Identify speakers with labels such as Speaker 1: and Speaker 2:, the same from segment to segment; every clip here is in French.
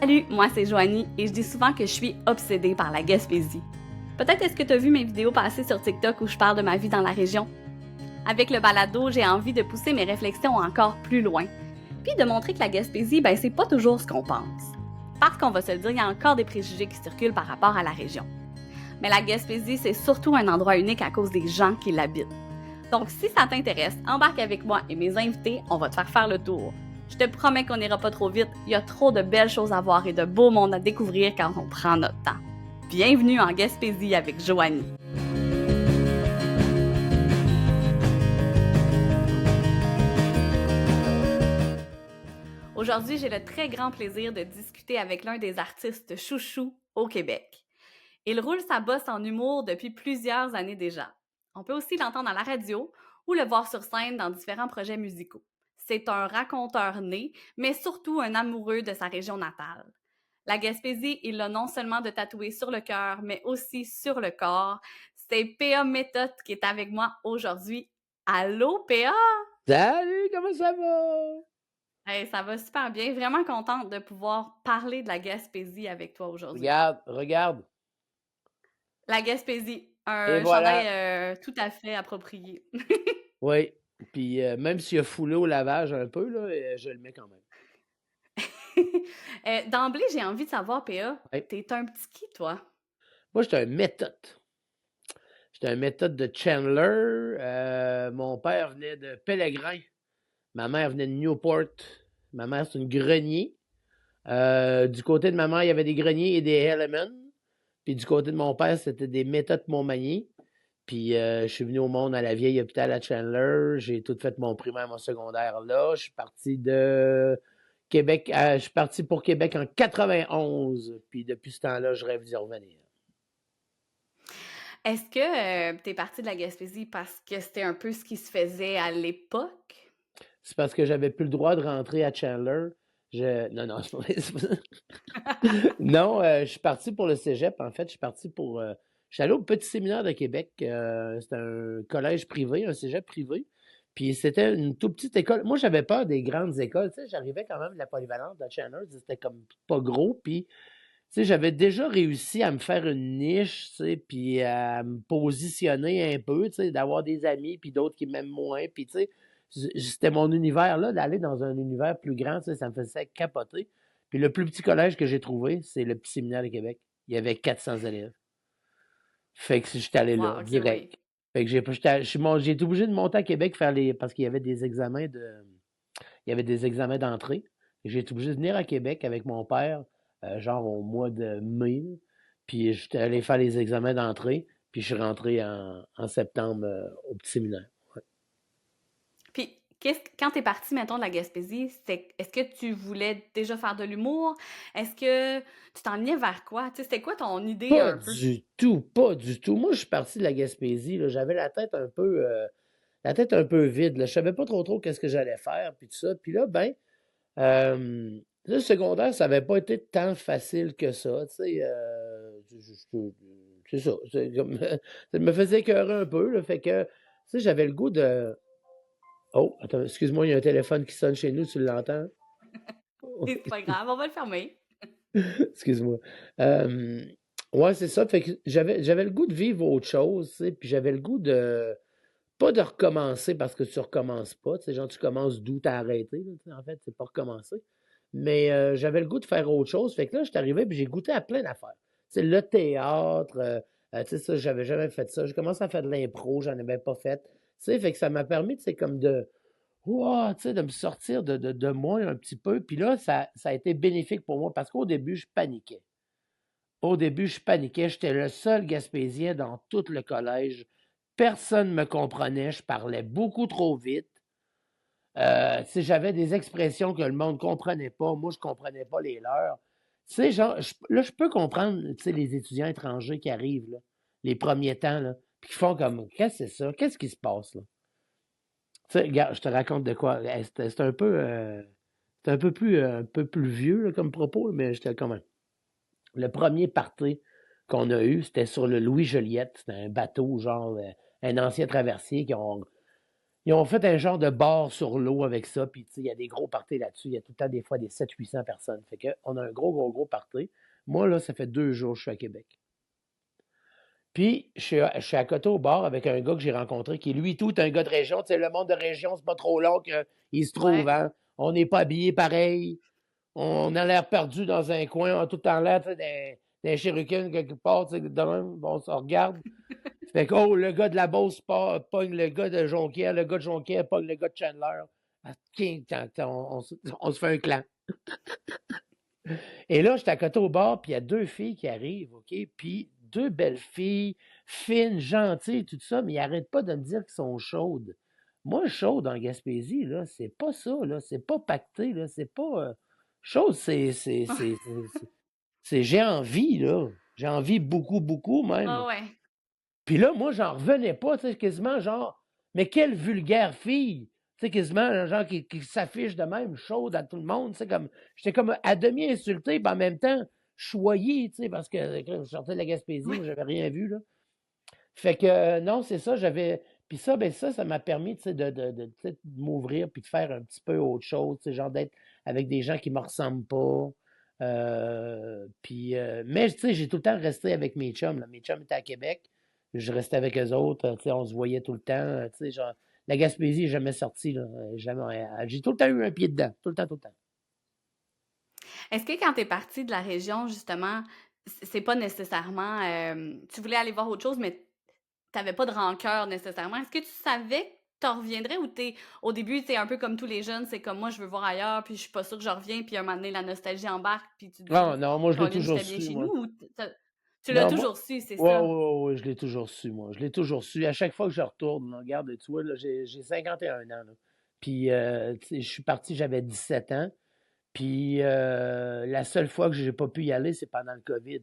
Speaker 1: Salut, moi c'est Joanie et je dis souvent que je suis obsédée par la Gaspésie. Peut-être est-ce que tu as vu mes vidéos passer sur TikTok où je parle de ma vie dans la région? Avec le balado, j'ai envie de pousser mes réflexions encore plus loin. Puis de montrer que la Gaspésie, c'est pas toujours ce qu'on pense. Parce qu'on va se le dire, il y a encore des préjugés qui circulent par rapport à la région. Mais la Gaspésie, c'est surtout un endroit unique à cause des gens qui l'habitent. Donc si ça t'intéresse, embarque avec moi et mes invités, on va te faire le tour. Je te promets qu'on n'ira pas trop vite, il y a trop de belles choses à voir et de beaux mondes à découvrir quand on prend notre temps. Bienvenue en Gaspésie avec Joanie. Aujourd'hui, j'ai le très grand plaisir de discuter avec l'un des artistes chouchous au Québec. Il roule sa bosse en humour depuis plusieurs années déjà. On peut aussi l'entendre à la radio ou le voir sur scène dans différents projets musicaux. C'est un raconteur né, mais surtout un amoureux de sa région natale. La Gaspésie, il l'a non seulement de tatouer sur le cœur, mais aussi sur le corps. C'est P.A. Méthode qui est avec moi aujourd'hui. Allô, P.A.?
Speaker 2: Salut, comment ça va?
Speaker 1: Hey, ça va super bien. Vraiment contente de pouvoir parler de la Gaspésie avec toi aujourd'hui.
Speaker 2: Regarde.
Speaker 1: La Gaspésie,
Speaker 2: Et
Speaker 1: un
Speaker 2: voilà.
Speaker 1: chandail tout à fait approprié.
Speaker 2: Oui. Puis même s'il a foulé au lavage un peu, là, je le mets quand même.
Speaker 1: D'emblée, j'ai envie de savoir, PA,
Speaker 2: Ouais.
Speaker 1: t'es un petit qui, toi?
Speaker 2: Moi, j'étais un méthode. J'étais un méthode de Chandler. Mon père venait de Pellegrin. Ma mère venait de Newport. Ma mère, c'est une grenier. Du côté de ma mère, il y avait des greniers et des Elements. Puis du côté de mon père, c'était des méthodes Montmagny. Puis je suis venu au monde à la vieille hôpital à Chandler. J'ai tout fait mon primaire, mon secondaire là. Je suis parti de Québec. Je suis parti pour Québec en 91. Puis depuis ce temps-là, je rêve d'y revenir.
Speaker 1: Est-ce que t'es parti de la Gaspésie parce que c'était un peu ce qui se faisait à l'époque?
Speaker 2: C'est parce que j'avais plus le droit de rentrer à Chandler. Non, c'est pas vrai, c'est pas ça. Non, je suis parti pour le cégep. En fait, je suis parti pour. Je suis allé au Petit Séminaire de Québec. C'était un collège privé, un cégep privé. Puis c'était une toute petite école. Moi, j'avais peur des grandes écoles. Tu sais, j'arrivais quand même de la polyvalente de Chandler. C'était comme pas gros. Puis, tu sais, j'avais déjà réussi à me faire une niche, tu sais, puis à me positionner un peu, tu sais, d'avoir des amis, puis d'autres qui m'aiment moins. Puis, tu sais, c'était mon univers, là, d'aller dans un univers plus grand, tu sais, ça me faisait capoter. Puis le plus petit collège que j'ai trouvé, c'est le Petit Séminaire de Québec. Il y avait 400 élèves. Fait que j'étais allé là,
Speaker 1: Wow, ok, oui.
Speaker 2: direct. Fait que j'ai été obligé de monter à Québec parce qu'il y avait des examens il y avait des examens d'entrée. J'ai été obligé de venir à Québec avec mon père, genre au mois de mai. Puis j'étais allé faire les examens d'entrée. Puis je suis rentré en septembre au petit séminaire. Ouais.
Speaker 1: Puis, quand t'es parti, mettons, de la Gaspésie, est-ce que tu voulais déjà faire de l'humour? Est-ce que tu t'enlignais vers quoi? Tu sais, c'était quoi ton idée
Speaker 2: Pas
Speaker 1: un peu?
Speaker 2: du tout, pas du tout. Moi, je suis parti de la Gaspésie, là. J'avais la tête un peu vide, là. Je savais pas trop qu'est-ce que j'allais faire, puis tout ça. Puis là, le secondaire, ça avait pas été tant facile que ça, tu sais. C'est ça. Ça me faisait écœurer un peu, là. Fait que, tu sais, j'avais le goût de. Oh, attends, excuse-moi, il y a un téléphone qui sonne chez nous, tu l'entends?
Speaker 1: C'est pas grave, on va le fermer.
Speaker 2: Excuse-moi. Euh, ouais, c'est ça. Fait que j'avais le goût de vivre autre chose, tu sais, puis j'avais le goût de. Pas de recommencer parce que tu recommences pas. Tu sais, genre, tu commences d'où t'as arrêté, là, tu sais, en fait, c'est pas recommencer. Mais j'avais le goût de faire autre chose. Fait que là, je suis arrivé et j'ai goûté à plein d'affaires. Tu sais, le théâtre, tu sais, ça, j'avais jamais fait ça. J'ai commencé à faire de l'impro, j'en avais pas fait. Tu sais, fait que ça m'a permis, tu sais, comme de. Ouah, tu sais, de me sortir de moi un petit peu. Puis là, ça a été bénéfique pour moi parce qu'au début, je paniquais. Au début, je paniquais. J'étais le seul Gaspésien dans tout le collège. Personne ne me comprenait. Je parlais beaucoup trop vite. Tu sais, j'avais des expressions que le monde ne comprenait pas. Moi, je ne comprenais pas les leurs. Tu sais, genre, là, je peux comprendre, tu sais, les étudiants étrangers qui arrivent, là, les premiers temps, là, puis qui font comme, qu'est-ce que c'est ça? Qu'est-ce qui se passe, là? Tu sais, regarde, je te raconte de quoi. C'est un peu plus vieux, là, comme propos, là, mais j'étais comme, le premier party qu'on a eu, c'était sur le Louis Joliette. C'était un bateau, genre, un ancien traversier Ils ont fait un genre de bar sur l'eau avec ça, puis tu sais, il y a des gros parties là-dessus. Il y a tout le temps des fois des 700-800 personnes. Fait qu'on a un gros party. Moi, là, ça fait 2 jours que je suis à Québec. Puis, je suis à côté au bar avec un gars que j'ai rencontré qui, lui, tout, est un gars de région. Tu sais, le monde de région, c'est pas trop long qu'il se trouve,
Speaker 1: Ouais.
Speaker 2: hein. On n'est pas habillés pareil. On a l'air perdu dans un coin. On a tout le temps l'air, tu sais, d'un shuriken quelque part, tu sais, de même. Bon, on se regarde. Fait que, oh, le gars de la Beauce pogne le gars de Jonquière, le gars de Jonquière pogne le gars de Chandler. Ah, on se fait un clan. Et là, j'étais à côté au bar, puis il y a deux filles qui arrivent, OK? Puis deux belles filles, fines, gentilles, tout ça, mais ils n'arrêtent pas de me dire qu'elles sont chaudes. Moi, chaude en Gaspésie, là, c'est pas ça, là. C'est pas pacté, là. C'est pas. Chaude, c'est j'ai envie, là. J'ai envie beaucoup, même.
Speaker 1: Ah ouais.
Speaker 2: Puis là, moi, j'en revenais pas, tu sais, quasiment genre, mais quelle vulgaire fille! Tu sais, quasiment, un genre qui s'affiche de même, chaude à tout le monde, tu sais, comme, j'étais comme à demi insulté, puis en même temps, choyé, tu sais, parce que je sortais de la Gaspésie, moi, j'avais rien vu, là. Fait que, non, c'est ça, puis ça, ben ça m'a permis, tu sais, tu sais, de m'ouvrir, puis de faire un petit peu autre chose, tu sais, genre d'être avec des gens qui me ressemblent pas. Mais, tu sais, j'ai tout le temps resté avec mes chums, là. Mes chums étaient à Québec, je restais avec eux autres, tu sais, on se voyait tout le temps, tu sais, genre, la Gaspésie, jamais sorti, là, jamais, j'ai tout le temps eu un pied dedans, tout le temps, tout le temps.
Speaker 1: Est-ce que quand tu es partie de la région, justement, c'est pas nécessairement, tu voulais aller voir autre chose, mais t'avais pas de rancœur nécessairement. Est-ce que tu savais que t'en reviendrais ou au début, c'est un peu comme tous les jeunes, c'est comme moi, je veux voir ailleurs, puis je suis pas sûre que je reviens, puis à un moment donné, la nostalgie embarque, puis tu te
Speaker 2: Non,
Speaker 1: dis,
Speaker 2: non, moi, je l'ai
Speaker 1: Colin,
Speaker 2: toujours
Speaker 1: j'étais bien
Speaker 2: su,
Speaker 1: chez
Speaker 2: moi.
Speaker 1: nous, ou tu l'as
Speaker 2: Non, moi,
Speaker 1: toujours su, c'est
Speaker 2: ouais,
Speaker 1: ça?
Speaker 2: ouais, ouais, ouais, je l'ai toujours su, moi. Je l'ai toujours su. À chaque fois que je retourne, là, regarde, tu vois, là, j'ai 51 ans, là. Puis, tu sais, je suis parti, j'avais 17 ans. Puis, la seule fois que j'ai pas pu y aller, c'est pendant le COVID.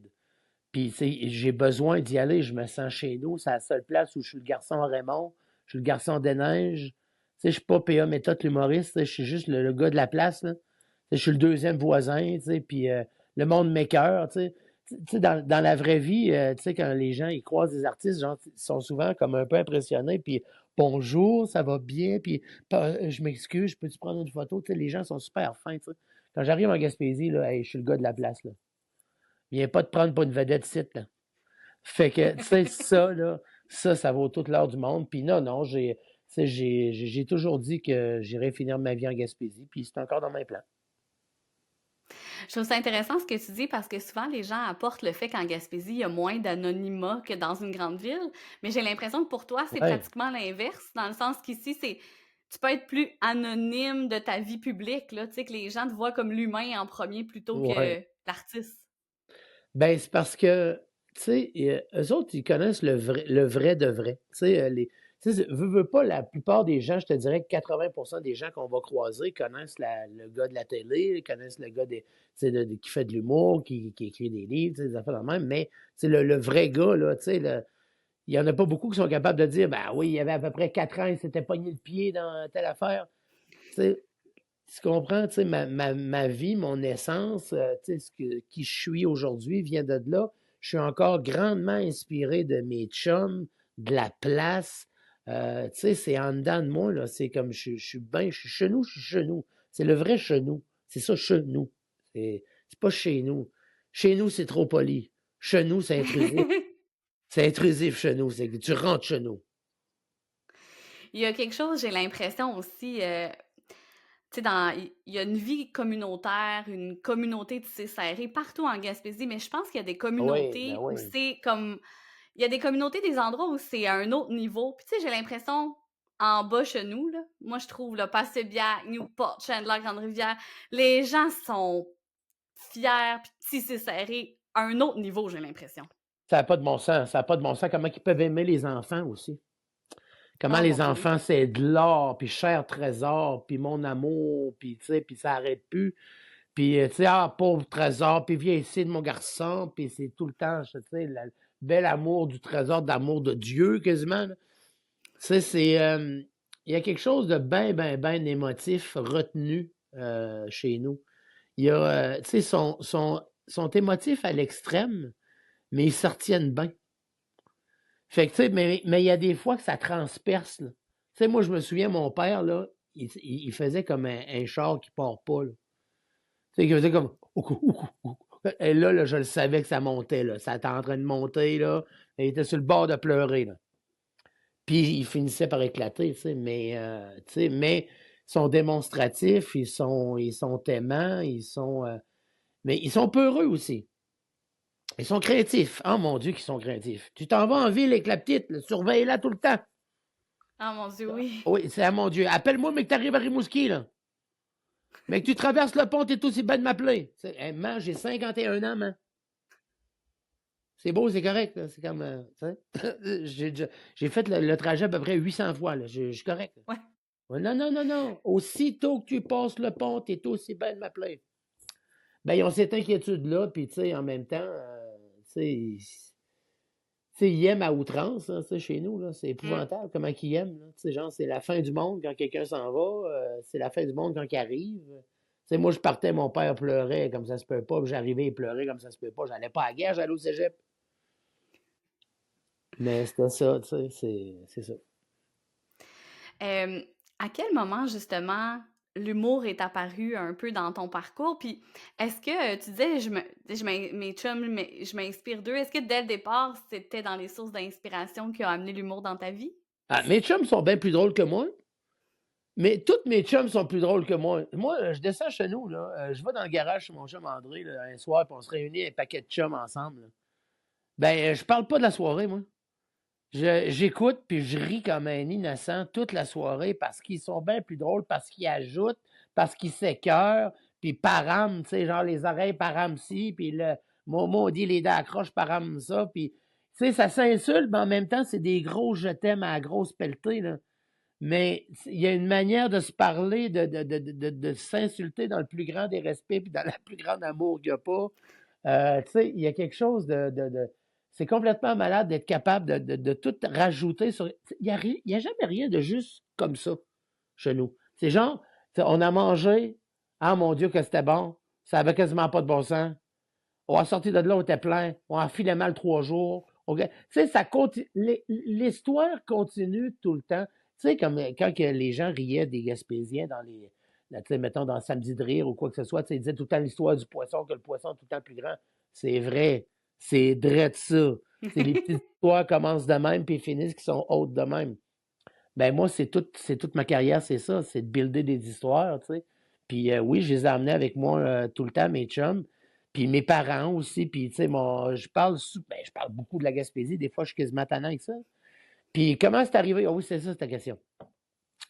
Speaker 2: Puis, tu sais, j'ai besoin d'y aller. Je me sens chez nous. C'est la seule place où je suis le garçon Raymond. Je suis le garçon des neiges. Tu sais, je suis pas P.A. Méthode l'humoriste. Tu sais, je suis juste le gars de la place, là. Tu sais, je suis le deuxième voisin, tu sais, puis le monde m'écoeure, tu sais. Tu sais, dans la vraie vie, tu sais, quand les gens ils croisent des artistes, genre, ils sont souvent comme un peu impressionnés, puis bonjour, ça va bien, puis je m'excuse, je peux-tu prendre une photo? Tu sais, les gens sont super fins, tu sais. Quand j'arrive en Gaspésie, là, hey, je suis le gars de la place, là. Viens pas te prendre pour une vedette site, là. Fait que, tu sais, ça, là, ça vaut toute l'heure du monde. Puis non, tu sais, j'ai toujours dit que j'irais finir ma vie en Gaspésie, puis c'est encore dans mes plans.
Speaker 1: Je trouve ça intéressant ce que tu dis parce que souvent les gens apportent le fait qu'en Gaspésie, il y a moins d'anonymat que dans une grande ville, mais j'ai l'impression que pour toi, c'est
Speaker 2: Ouais,
Speaker 1: pratiquement l'inverse, dans le sens qu'ici, tu peux être plus anonyme de ta vie publique, là, tu sais, que les gens te voient comme l'humain en premier plutôt
Speaker 2: ouais.
Speaker 1: que l'artiste.
Speaker 2: Ben, c'est parce que, tu sais, eux autres, ils connaissent le vrai de vrai. Tu sais, tu sais, veux pas, la plupart des gens, je te dirais que 80% des gens qu'on va croiser connaissent le gars de la télé, connaissent le gars tu sais, qui fait de l'humour, qui écrit des livres, tu sais, des affaires de même, mais, tu sais, le vrai gars, là, tu sais, il y en a pas beaucoup qui sont capables de dire, ben oui, il y avait à peu près 4 ans, il s'était pogné le pied dans telle affaire. Tu sais, tu comprends, tu sais, ma vie, mon essence, tu sais, qui je suis aujourd'hui vient de là. Je suis encore grandement inspiré de mes chums, de la place. Tu sais, c'est en dedans de moi, là. C'est comme je suis bien, je suis chez nous, je suis chez nous. C'est le vrai chez nous. C'est ça, chez nous. C'est pas chez nous. Chez nous, c'est trop poli. Chez nous, c'est intrusif. C'est intrusif chez nous. C'est que tu rentres chez nous.
Speaker 1: Il y a quelque chose, j'ai l'impression aussi, tu sais, il y a une vie communautaire, une communauté tissée serrée partout en Gaspésie, mais je pense qu'il y a des
Speaker 2: Oui, ben
Speaker 1: communautés où
Speaker 2: oui.
Speaker 1: c'est comme il y a des communautés, des endroits où c'est à un autre niveau. Puis tu sais, j'ai l'impression, en bas chez nous, là, moi je trouve, là, Passé-Biac, Newport, Chandler, Grande-Rivière, les gens sont fiers, puis tissés serrés à un autre niveau, j'ai l'impression.
Speaker 2: Ça n'a pas de bon sens. Ça n'a pas de bon sens. Comment ils peuvent aimer les enfants aussi? Comment
Speaker 1: Oh
Speaker 2: les
Speaker 1: mon Dieu, oui.
Speaker 2: enfants, c'est de l'or, puis cher trésor, puis mon amour, puis tu sais, puis ça arrête plus. Puis tu sais, ah, pauvre trésor, puis viens ici de mon garçon, puis c'est tout le temps, tu sais, le bel amour du trésor, d'amour de Dieu quasiment, là. Tu sais, il y a quelque chose de bien émotif retenu chez nous. Il y a, tu sais, sont émotifs à l'extrême, mais ils se retiennent bien. Fait que, tu sais, mais il y a des fois que ça transperce, là. sais, moi, je me souviens, mon père, là, il faisait comme un char qui part pas, là. Tu sais, il faisait comme. Et là, je le savais que ça montait, là. Ça était en train de monter, là. Et il était sur le bord de pleurer, là. Puis il finissait par éclater, tu sais, mais ils sont démonstratifs, ils sont aimants, mais ils sont peureux aussi. Ils sont créatifs. Oh mon Dieu, qu'ils sont créatifs. Tu t'en vas en ville avec la petite, là, surveille-la tout le temps.
Speaker 1: Ah mon Dieu, oui.
Speaker 2: Oui, c'est à mon Dieu. Appelle-moi, mais que tu arrives à Rimouski, là. Mais que tu traverses le pont, t'es aussi bien de m'appeler. Hey, man, j'ai 51 ans, man. C'est beau, c'est correct, là. C'est comme. J'ai fait le trajet à peu près 800 fois, là. Je suis correct.
Speaker 1: Ouais.
Speaker 2: Ouais, non, non, non, non. Aussitôt que tu passes le pont, t'es aussi bien de m'appeler. Ben, ils ont cette inquiétude-là, puis, tu sais, en même temps, ils aiment à outrance, hein, chez nous, là. C'est
Speaker 1: Mm.
Speaker 2: épouvantable comment ils aiment, là. Tu sais, genre, c'est la fin du monde quand quelqu'un s'en va, c'est la fin du monde quand il arrive. Tu sais, moi, je partais, mon père pleurait comme ça se peut pas, puis j'arrivais, il pleurait comme ça se peut pas. J'allais pas à la guerre, j'allais au cégep. Mais c'était ça, tu sais, c'est ça.
Speaker 1: Euh, à quel moment, justement, l'humour est apparu un peu dans ton parcours? Puis, est-ce que tu disais, mes chums, je m'inspire d'eux. Est-ce que dès le départ, c'était dans les sources d'inspiration qui ont amené l'humour dans ta vie?
Speaker 2: Ah, mes chums sont bien plus drôles que moi, mais tous mes chums sont plus drôles que moi. Moi, je descends chez nous, là, je vais dans le garage chez mon chum André, là, un soir, puis on se réunit un paquet de chums ensemble, là. Ben, je parle pas de la soirée, moi. J'écoute puis je ris comme un innocent toute la soirée parce qu'ils sont bien plus drôles, parce qu'ils ajoutent, parce qu'ils s'écœurent, puis parament, tu sais, genre les oreilles parament ci, puis le Momo dit les dents accrochent parament ça, puis tu sais, ça s'insulte, mais en même temps, c'est des gros je t'aime à la grosse pelletée, là. Mais il y a une manière de se parler, de s'insulter dans le plus grand des respects, puis dans le plus grand amour qu'il n'y a pas. Tu sais, il y a quelque chose c'est complètement malade d'être capable de tout rajouter sur. Il y a jamais rien de juste comme ça chez nous. C'est genre, on a mangé, ah mon Dieu, que c'était bon, ça avait quasiment pas de bon sens. On a sorti de là, on était plein, on a filé mal 3 jours. Tu sais, l'histoire continue tout le temps. Tu sais, comme quand que les gens riaient des Gaspésiens dans tu sais, mettons, dans Samedi de rire ou quoi que ce soit, tu sais, ils disaient tout le temps l'histoire du poisson, que le poisson est tout le temps plus grand. C'est vrai. C'est vrai de ça. C'est les petites histoires commencent de même puis finissent qui sont hautes de même. Ben moi, c'est toute ma carrière, c'est ça, c'est de builder des histoires, tu sais. Puis oui, je les ai amenés avec moi tout le temps, mes chums. Puis mes parents aussi. Puis, tu sais, je parle beaucoup de la Gaspésie. Des fois, je suis quasiment tannant avec ça. Puis comment c'est arrivé? Ah oui, c'est ça, ta question.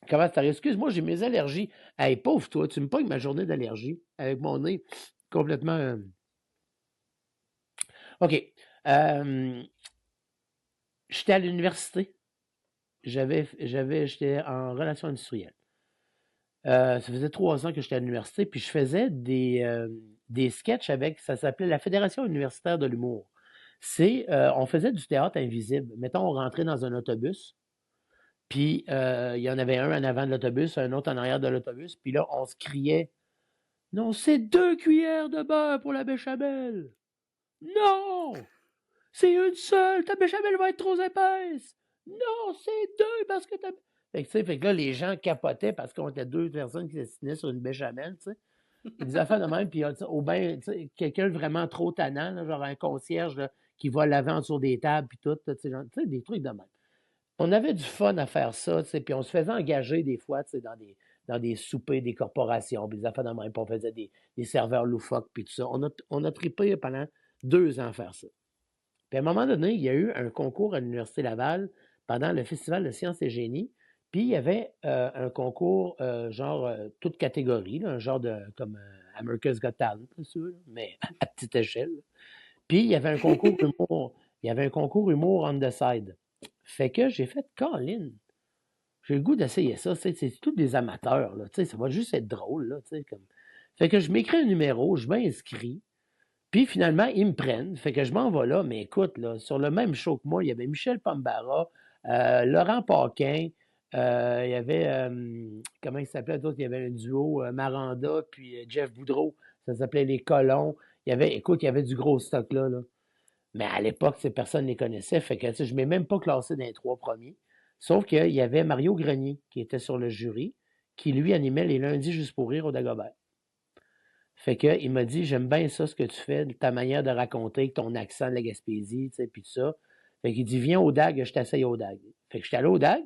Speaker 2: Comment c'est arrivé? Excuse-moi, j'ai mes allergies. Hey, pauvre toi, tu me pognes ma journée d'allergie avec mon nez complètement. OK. Euh, J'étais à l'université. J'étais en relations industrielles. Ça faisait 3 ans que j'étais à l'université, puis je faisais des sketchs avec, ça s'appelait la Fédération universitaire de l'humour. On faisait du théâtre invisible. Mettons, on rentrait dans un autobus, puis il y en avait un en avant de l'autobus, un autre en arrière de l'autobus, puis là, on se criait, non, c'est 2 cuillères de beurre pour la béchamel. Non, c'est une seule, ta béchamel va être trop épaisse. Non, c'est deux parce que ta. Fait que là, les gens capotaient parce qu'on était 2 personnes qui s'assinaient sur une béchamel, tu sais. Des affaires de même, puis au bain, tu sais, quelqu'un de vraiment trop tannant, là, genre un concierge là, qui va laver en dessous des tables, puis tout, tu sais, des trucs de même. On avait du fun à faire ça, tu sais, puis on se faisait engager des fois, tu sais, dans des soupers des corporations, puis des affaires de même, puis on faisait des serveurs loufoques, puis tout ça. On a trippé pendant 2 ans à faire ça. Puis à un moment donné, il y a eu un concours à l'Université Laval pendant le Festival de sciences et génie. Puis il y avait un concours, genre, toute catégorie, là, un genre de, comme America's Got Talent, si tu veux, mais à petite échelle. Puis il y avait un concours humour, il y avait un concours humour on the side. Fait que j'ai fait, Colin, j'ai le goût d'essayer ça. C'est tous des amateurs, là, tu sais, ça va juste être drôle, là, tu sais, comme. Fait que je m'écris un numéro, je m'inscris. Puis finalement, ils me prennent. Fait que je m'en vais là. Mais écoute, là, sur le même show que moi, il y avait Michel Pambara, Laurent Paquin, il y avait, comment il s'appelait d'autres? Il y avait un duo, Maranda, puis Jeff Boudreau. Ça s'appelait Les Colons. Écoute, il y avait du gros stock là. Mais à l'époque, personne ne les connaissait. Fait que tu sais, je ne m'ai même pas classé dans les 3 premiers. Sauf qu'il y avait Mario Grenier qui était sur le jury, qui lui animait les lundis juste pour rire au Dagobert. Fait que il m'a dit, j'aime bien ça, ce que tu fais, ta manière de raconter, ton accent de la Gaspésie, tu sais, puis tout ça. Fait qu'il dit, viens au DAG, je t'essaye au DAG. Fait que j'étais allé au DAG.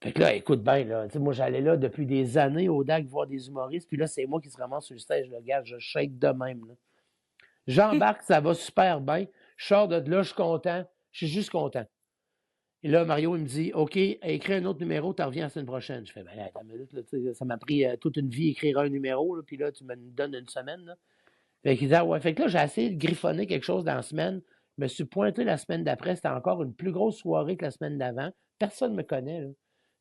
Speaker 2: Fait que là, écoute bien, là, tu sais, moi, j'allais là depuis des années au DAG voir des humoristes, puis là, c'est moi qui se ramasse sur le stage, le gars, je shake de même, là. J'embarque, ça va super bien. Je sors de là, je suis content. Je suis juste content. Et là, Mario, il me dit, OK, écris un autre numéro, tu reviens la semaine prochaine. Je fais, ben, là, attends une minute, là, ça m'a pris toute une vie écrire un numéro, là, puis là, tu me donnes une semaine, là. Fait qu'il dit, ah ouais. Fait que là, j'ai essayé de griffonner quelque chose dans la semaine. Je me suis pointé la semaine d'après. C'était encore une plus grosse soirée que la semaine d'avant. Personne ne me connaît, là.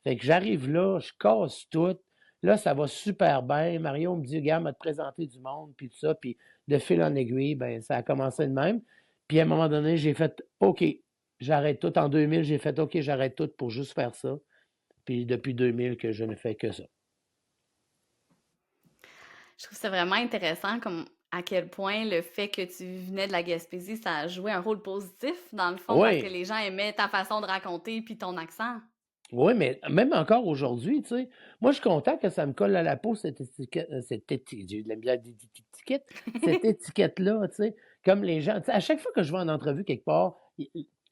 Speaker 2: Fait que j'arrive là, je casse tout. Là, ça va super bien. Mario me dit, regarde, m'a te présenter du monde, puis tout ça. Puis de fil en aiguille, ben, ça a commencé de même. Puis à un moment donné, j'ai fait, OK, j'arrête tout. En 2000, j'ai fait, OK, j'arrête tout pour juste faire ça. Puis depuis 2000 que je ne fais que ça.
Speaker 1: Je trouve ça vraiment intéressant comme à quel point le fait que tu venais de la Gaspésie, ça a joué un rôle positif dans le fond parce que
Speaker 2: Oui,
Speaker 1: les gens aimaient ta façon de raconter puis ton accent.
Speaker 2: oui, mais même encore aujourd'hui, tu sais, moi, je suis content que ça me colle à la peau, j'ai eu de la misère avec des étiquettes, cette étiquette-là, tu sais, comme les gens, tu sais, à chaque fois que je vais en entrevue quelque part,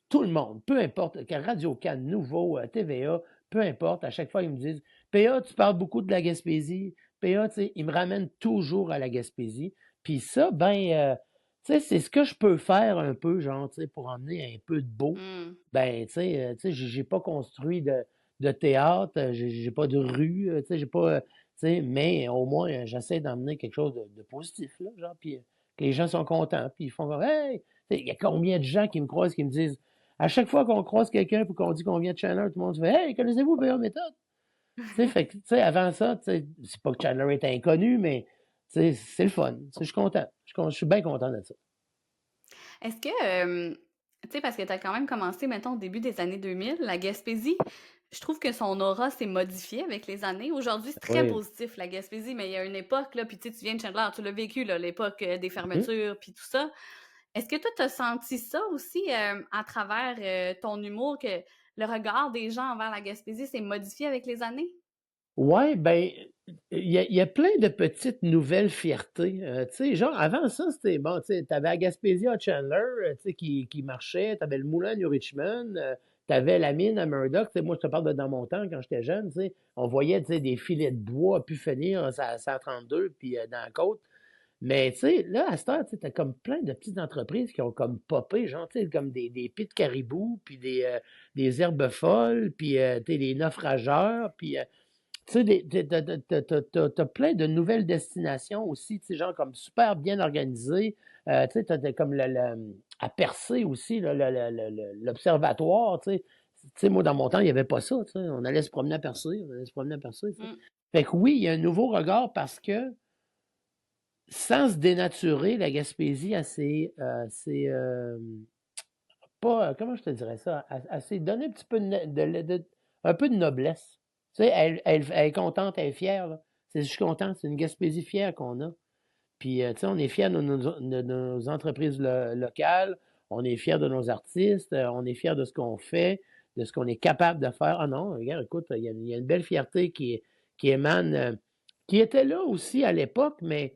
Speaker 2: tout le monde, peu importe, que Radio-Can, Nouveau, TVA, peu importe, à chaque fois, ils me disent, PA, tu parles beaucoup de la Gaspésie, PA, tu sais, ils me ramènent toujours à la Gaspésie, puis ça, ben, tu sais, c'est ce que je peux faire un peu, genre, tu sais, pour emmener un peu de beau.
Speaker 1: Hmm.
Speaker 2: Ben, tu sais, j'ai pas construit de théâtre, j'ai pas de rue, tu sais, j'ai pas, tu sais, mais au moins, j'essaie d'emmener quelque chose de positif, là, genre, puis que les gens sont contents, puis ils font comme, hey! Tu sais, il y a combien de gens qui me croisent, qui me disent, à chaque fois qu'on croise quelqu'un puis qu'on dit qu'on vient de Chandler, tout le monde se fait, hey, connaissez-vous BA Méthode? Tu sais, fait que, tu sais, avant ça, tu sais, c'est pas que Chandler est inconnu, mais, tu sais, c'est le fun. Tu sais, je suis content. Je suis bien content de ça.
Speaker 1: Est-ce que, tu sais, parce que tu as quand même commencé, mettons, au début des années 2000, la Gaspésie, je trouve que son aura s'est modifiée avec les années. Aujourd'hui, c'est très
Speaker 2: Oui.
Speaker 1: positif, la Gaspésie, mais il y a une époque, là, puis tu sais, tu viens de Chandler, tu l'as vécu, là, l'époque des
Speaker 2: Hum.
Speaker 1: fermetures, puis tout ça. Est-ce que toi, tu as senti ça aussi à travers ton humour, que le regard des gens envers la Gaspésie s'est modifié avec les années?
Speaker 2: Ouais, ben, il y a plein de petites nouvelles fiertés. Tu sais, genre, avant ça, c'était bon, tu sais, t'avais Agaspésia à Chandler, tu sais, qui marchait, t'avais le moulin à New Richmond, t'avais la mine à Murdoch. Tu sais, moi, je te parle de dans mon temps, quand j'étais jeune, tu sais, on voyait, tu sais, des filets de bois à pu finir à 132, puis dans la côte. Mais, tu sais, là, à cette heure, tu sais, t'as comme plein de petites entreprises qui ont comme popé, genre, tu sais, comme des pits de caribou, puis des herbes folles, puis, tu sais, des naufrageurs, puis... tu sais, t'as plein de nouvelles destinations aussi, tu sais, genre comme super bien organisées. Tu sais, t'as comme à Percé aussi, là, l'observatoire, tu sais. Tu sais, moi, dans mon temps, il n'y avait pas ça, tu sais. On allait se promener à Percé, on allait se promener à Percé, tu sais.
Speaker 1: Mm.
Speaker 2: Fait que oui, il y a un nouveau regard parce que, sans se dénaturer, la Gaspésie, pas, comment je te dirais ça, elle s'est donné un petit peu un peu de noblesse. Tu sais, elle est contente, elle est fière, là. Je suis content, c'est une Gaspésie fière qu'on a. Puis, tu sais, on est fiers de nos entreprises locales, on est fiers de nos artistes, on est fiers de ce qu'on fait, de ce qu'on est capable de faire. Ah non, regarde, écoute, il y a une belle fierté qui émane, qui était là aussi à l'époque, mais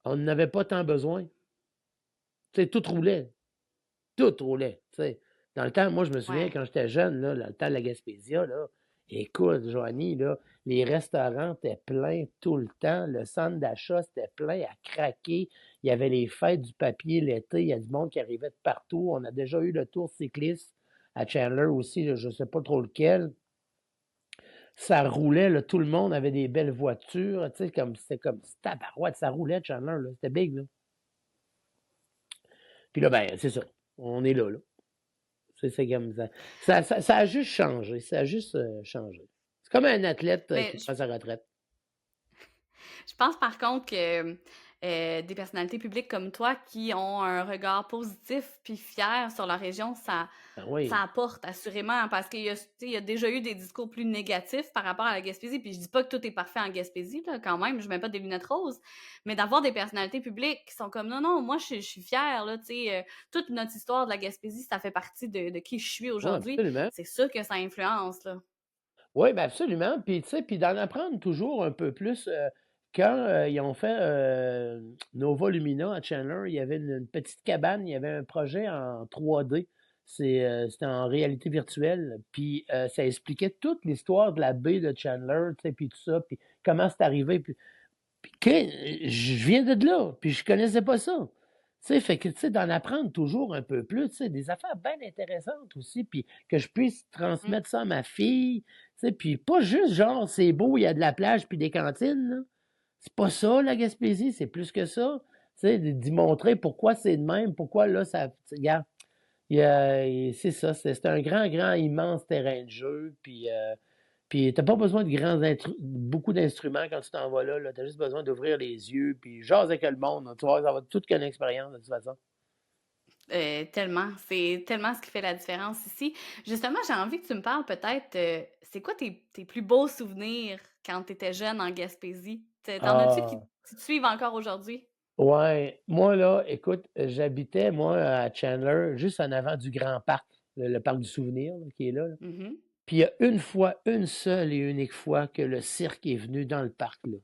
Speaker 2: on n'avait pas tant besoin. Tu sais, tout roulait, tu sais. Dans le temps, moi, je me souviens,
Speaker 1: Ouais.
Speaker 2: quand j'étais jeune, là, dans le temps de la Gaspésia, là, écoute, Joanie, là, les restaurants étaient pleins tout le temps. Le centre d'achat, c'était plein à craquer. Il y avait les fêtes du papier l'été. Il y a du monde qui arrivait de partout. On a déjà eu le tour cycliste à Chandler aussi, là, je ne sais pas trop lequel. Ça roulait, là, tout le monde avait des belles voitures. Tu sais, c'était comme tabarouette, ça roulait, Chandler, là. C'était big, là. Puis là, ben, c'est ça. On est là, là. C'est comme ça. Ça a juste changé. Ça a juste changé. C'est comme un athlète
Speaker 1: Mais
Speaker 2: qui prend sa retraite.
Speaker 1: je pense par contre que des personnalités publiques comme toi qui ont un regard positif puis fier sur la région,
Speaker 2: Ben
Speaker 1: ça
Speaker 2: oui.
Speaker 1: apporte assurément parce qu'il y a, tu sais, il y a déjà eu des discours plus négatifs par rapport à la Gaspésie. Puis je dis pas que tout est parfait en Gaspésie, là, quand même, je mets pas des lunettes roses, mais d'avoir des personnalités publiques qui sont comme non, non, moi je suis fière, là, tu sais, toute notre histoire de la Gaspésie, ça fait partie de qui je suis
Speaker 2: Oui,
Speaker 1: aujourd'hui.
Speaker 2: absolument.
Speaker 1: C'est sûr que ça influence, là.
Speaker 2: Oui, ben absolument. Puis, tu sais, puis d'en apprendre toujours un peu plus. Quand ils ont fait Nova Lumina à Chandler, il y avait une petite cabane, il y avait un projet en 3D. C'était en réalité virtuelle. Puis ça expliquait toute l'histoire de la baie de Chandler, tu sais, puis tout ça, puis comment c'est arrivé. Puis je viens de là, puis je connaissais pas ça. Tu sais, fait que, tu sais, d'en apprendre toujours un peu plus, tu sais, des affaires bien intéressantes aussi, puis que je puisse
Speaker 1: Mm.
Speaker 2: transmettre ça à ma fille, tu sais, puis pas juste genre, c'est beau, il y a de la plage puis des cantines, là. C'est pas ça, la Gaspésie, c'est plus que ça. Tu sais, d'y montrer pourquoi c'est de même, pourquoi là, regarde, c'est ça, c'est un grand, grand, immense terrain de jeu, puis t'as pas besoin de beaucoup d'instruments quand tu t'en vas là, là. T'as juste besoin d'ouvrir les yeux, puis jaser avec le monde, là. Tu vois, ça va être toute qu'une expérience de toute façon.
Speaker 1: Tellement, c'est tellement ce qui fait la différence ici. Justement, j'ai envie que tu me parles peut-être, c'est quoi tes plus beaux souvenirs quand tu étais jeune en Gaspésie? T'en as-tu
Speaker 2: Ah,
Speaker 1: qui te suivent encore aujourd'hui?
Speaker 2: ouais. Moi, là, écoute, j'habitais, moi, à Chandler, juste en avant du Grand Parc, le parc du souvenir, là, qui est là, là.
Speaker 1: Mhm.
Speaker 2: Puis il y a une fois, une seule et unique fois que le cirque est venu dans le parc, là.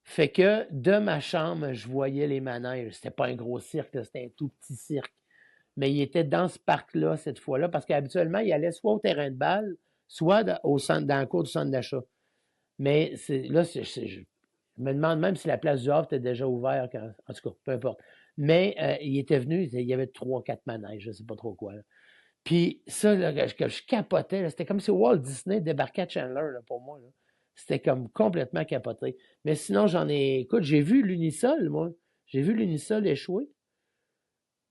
Speaker 2: Fait que de ma chambre, je voyais les manèges. C'était pas un gros cirque, là, c'était un tout petit cirque. Mais il était dans ce parc-là cette fois-là, parce qu'habituellement, il allait soit au terrain de balle, soit au centre, dans le cours du centre d'achat. Mais là, je me demande même si la place du Havre était déjà ouverte. En tout cas, peu importe. Mais il était venu, il y avait trois, quatre manèges, je sais pas trop quoi, là. Puis ça, là, que je capotais, là, c'était comme si Walt Disney débarquait à Chandler, là, pour moi, là. C'était comme complètement capoté. Mais sinon, écoute, j'ai vu l'Unisol, moi. J'ai vu l'Unisol échouer.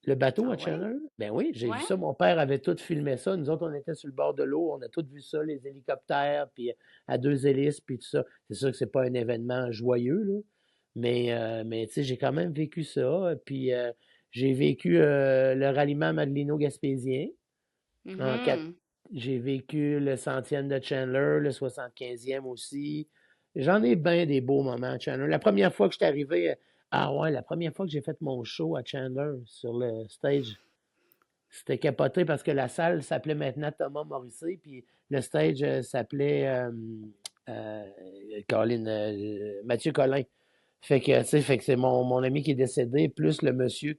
Speaker 2: Le bateau
Speaker 1: Ah
Speaker 2: à
Speaker 1: ouais?
Speaker 2: Chandler? Ben oui, j'ai vu
Speaker 1: Ouais?
Speaker 2: ça. Mon père avait tout filmé ça. Nous autres, on était sur le bord de l'eau. On a tout vu ça, les hélicoptères, puis à deux hélices, puis tout ça. C'est sûr que c'est pas un événement joyeux, là. Mais tu sais, j'ai quand même vécu ça. Puis j'ai vécu le ralliement Madelino-Gaspésien. En quatre...
Speaker 1: Mhm.
Speaker 2: J'ai vécu le centième de Chandler, le 75e aussi. J'en ai bien des beaux moments à Chandler. La première fois que je suis arrivé, ah ouais, la première fois que j'ai fait mon show à Chandler sur le stage, c'était capoté parce que la salle s'appelait maintenant Thomas Morrissey, puis le stage s'appelait euh, Mathieu Collin. Fait que, tu sais, fait que c'est mon ami qui est décédé, plus le monsieur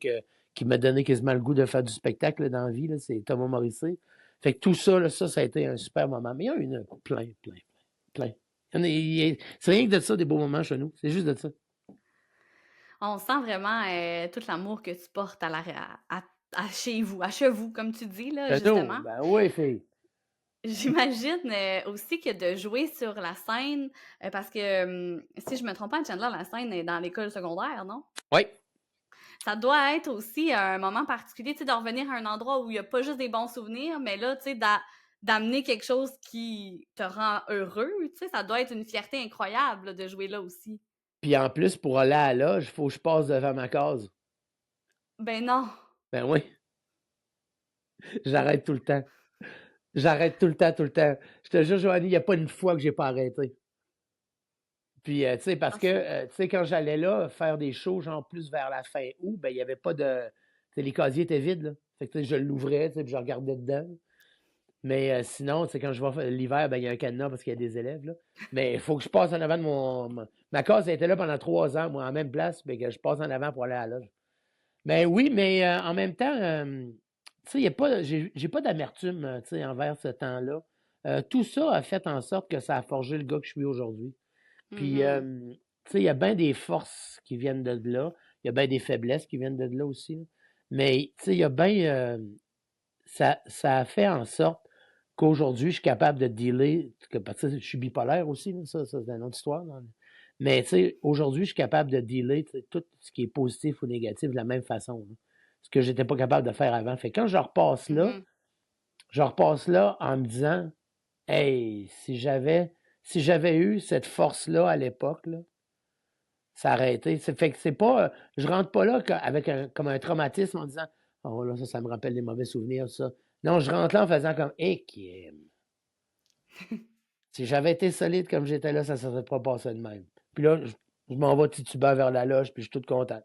Speaker 2: qui m'a donné quasiment le goût de faire du spectacle là, dans la vie, là, c'est Thomas Morrissey. Fait que tout ça, là, ça a été un super moment. Mais il y en a une plein, plein, plein. C'est rien que de ça, des beaux moments chez nous. C'est juste de ça.
Speaker 1: On sent vraiment tout l'amour que tu portes à chez vous, comme tu dis, là,
Speaker 2: Nous,
Speaker 1: justement.
Speaker 2: ben oui, fille.
Speaker 1: J'imagine aussi que de jouer sur la scène, parce que si je me trompe pas, Chandler, la scène est dans l'école secondaire, non?
Speaker 2: Oui.
Speaker 1: Ça doit être aussi un moment particulier, tu sais, de revenir à un endroit où il y a pas juste des bons souvenirs, mais là, tu sais, d'amener quelque chose qui te rend heureux, tu sais, ça doit être une fierté incroyable là, de jouer là aussi.
Speaker 2: Puis en plus, pour aller à la loge, il faut que je passe devant ma case.
Speaker 1: Ben non.
Speaker 2: Ben oui, j'arrête tout le temps. J'arrête tout le temps, tout le temps. Je te jure, Joanie, il n'y a pas une fois que j'ai pas arrêté. Puis, tu sais, parce
Speaker 1: Ah,
Speaker 2: que, tu sais, quand j'allais là faire des shows, genre plus vers la fin août, ben, il n'y avait pas de. Tu sais, les casiers étaient vides, là. Fait que, tu sais, je l'ouvrais, tu sais, puis je regardais dedans. Mais sinon, tu sais, quand je vais l'hiver, ben, il y a un cadenas parce qu'il y a des élèves, là. Mais il faut que je passe en avant de ma case était là pendant 3 ans, moi, en même place, mais que je passe en avant pour aller à la loge. Mais oui, mais en même temps, tu sais, j'ai pas d'amertume, tu sais, envers ce temps-là. Tout ça a fait en sorte que ça a forgé le gars que je suis aujourd'hui. Puis,
Speaker 1: mhm.
Speaker 2: tu sais, il y a bien des forces qui viennent de là. Il y a bien des faiblesses qui viennent de là aussi, là. Mais, tu sais, il y a bien. Ça a fait en sorte qu'aujourd'hui, je suis capable de dealer. Parce que je suis bipolaire aussi, là, ça c'est une autre histoire, là. Mais, tu sais, aujourd'hui, je suis capable de dealer tu sais, tout ce qui est positif ou négatif de la même façon, là. Ce que j'étais pas capable de faire avant. Fait que quand
Speaker 1: Mhm.
Speaker 2: je repasse là en me disant, hey, si j'avais eu cette force-là à l'époque, là, ça a arrêté. Fait que c'est pas, je rentre pas là avec comme un traumatisme en disant, oh là, ça me rappelle des mauvais souvenirs, ça. Non, je rentre là en faisant comme, si j'avais été solide comme j'étais là, ça ne serait pas passé de même. Puis là, je m'en vais titubant vers la loge, puis je suis tout content.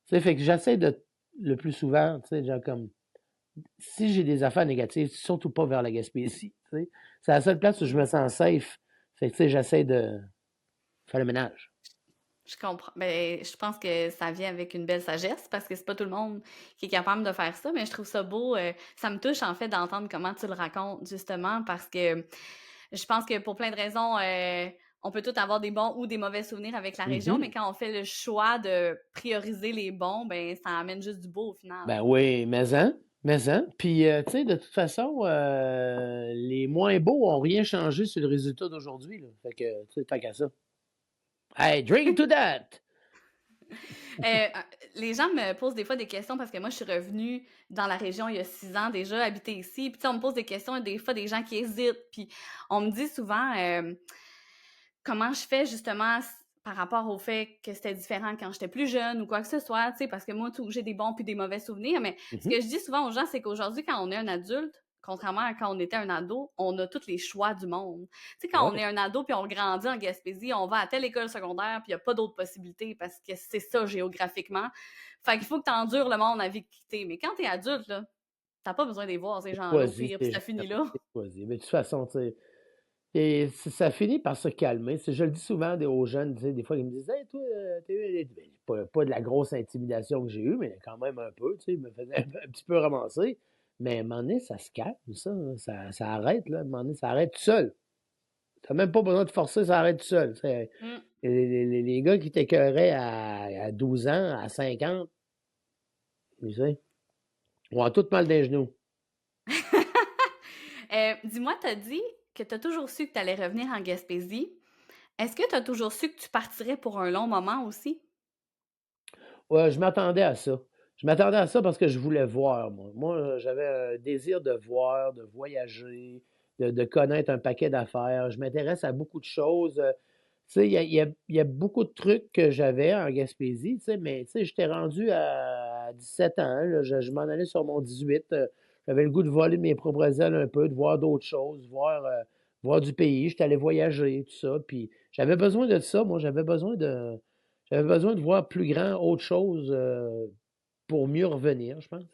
Speaker 2: Tu sais, fait que j'essaie de, le plus souvent, tu sais, genre comme, si j'ai des affaires négatives, surtout pas vers la Gaspésie, tu sais. C'est la seule place où je me sens safe. Fait que, tu sais, j'essaie de faire le ménage.
Speaker 1: Je comprends. Ben, je pense que ça vient avec une belle sagesse parce que c'est pas tout le monde qui est capable de faire ça, mais je trouve ça beau. Ça me touche en fait d'entendre comment tu le racontes justement parce que je pense que pour plein de raisons, on peut tous avoir des bons ou des mauvais souvenirs avec la région, mais
Speaker 2: Mhm.
Speaker 1: quand on fait le choix de prioriser les bons, ben ça amène juste du beau au final.
Speaker 2: Ben oui, mais. Puis, tu sais, de toute façon, les moins beaux ont rien changé sur le résultat d'aujourd'hui, là. Fait que, tu sais, tant qu'à ça. Hey, drink to that!
Speaker 1: Euh, les gens me posent des fois des questions parce que moi, je suis revenue dans la région il y a 6 ans déjà, habiter ici. Puis, tu sais, on me pose des questions et des fois, des gens qui hésitent. Puis, on me dit souvent comment je fais justement par rapport au fait que c'était différent quand j'étais plus jeune ou quoi que ce soit, tu sais, parce que moi, tout, j'ai des bons puis des mauvais souvenirs. Mais ce
Speaker 2: Mhm.
Speaker 1: que je dis souvent aux gens, c'est qu'aujourd'hui, quand on est un adulte, contrairement à quand on était un ado, on a tous les choix du monde. Tu sais, quand on
Speaker 2: Ouais.
Speaker 1: est un ado puis on grandit en Gaspésie, on va à telle école secondaire puis il n'y a pas d'autres possibilités parce que c'est ça géographiquement. Fait qu'il faut que tu endures le monde à vie quitter. Mais quand t'es adulte, là, t'as pas besoin de les voir, ces gens-là, au
Speaker 2: Choisi,
Speaker 1: pire, puis
Speaker 2: c'est
Speaker 1: ça finit là.
Speaker 2: choisi. Mais de toute façon, tu sais, et ça finit par se calmer. Je le dis souvent aux jeunes, tu sais, des fois, ils me disent, hey, toi, t'as eu, ben, pas de la grosse intimidation que j'ai eue, mais quand même un peu, tu sais, ils me faisaient un petit peu ramasser. Mais à un moment donné, ça se calme, ça, hein. Ça arrête, là. À un moment donné, ça arrête tout seul. T'as même pas besoin de forcer, ça arrête tout seul.
Speaker 1: Mm.
Speaker 2: Les gars qui t'écœuraient à 12 ans, à 50, tu sais, ont tout mal des genoux.
Speaker 1: Dis-moi, t'as dit que t'as toujours su que t'allais revenir en Gaspésie. Est-ce que t'as toujours su que tu partirais pour un long moment aussi?
Speaker 2: Ouais, je m'attendais à ça. Je m'attendais à ça parce que je voulais voir, moi. Moi, j'avais un désir de voir, de voyager, de connaître un paquet d'affaires. Je m'intéresse à beaucoup de choses. Tu sais, il y a beaucoup de trucs que j'avais en Gaspésie, tu sais, mais tu sais, j'étais rendu à 17 ans, là, je m'en allais sur mon 18. J'avais le goût de voler de mes propres ailes un peu, de voir d'autres choses, voir du pays. J'étais allé voyager, tout ça. Puis j'avais besoin de ça, moi. J'avais besoin de voir plus grand, autre chose pour mieux revenir, je pense.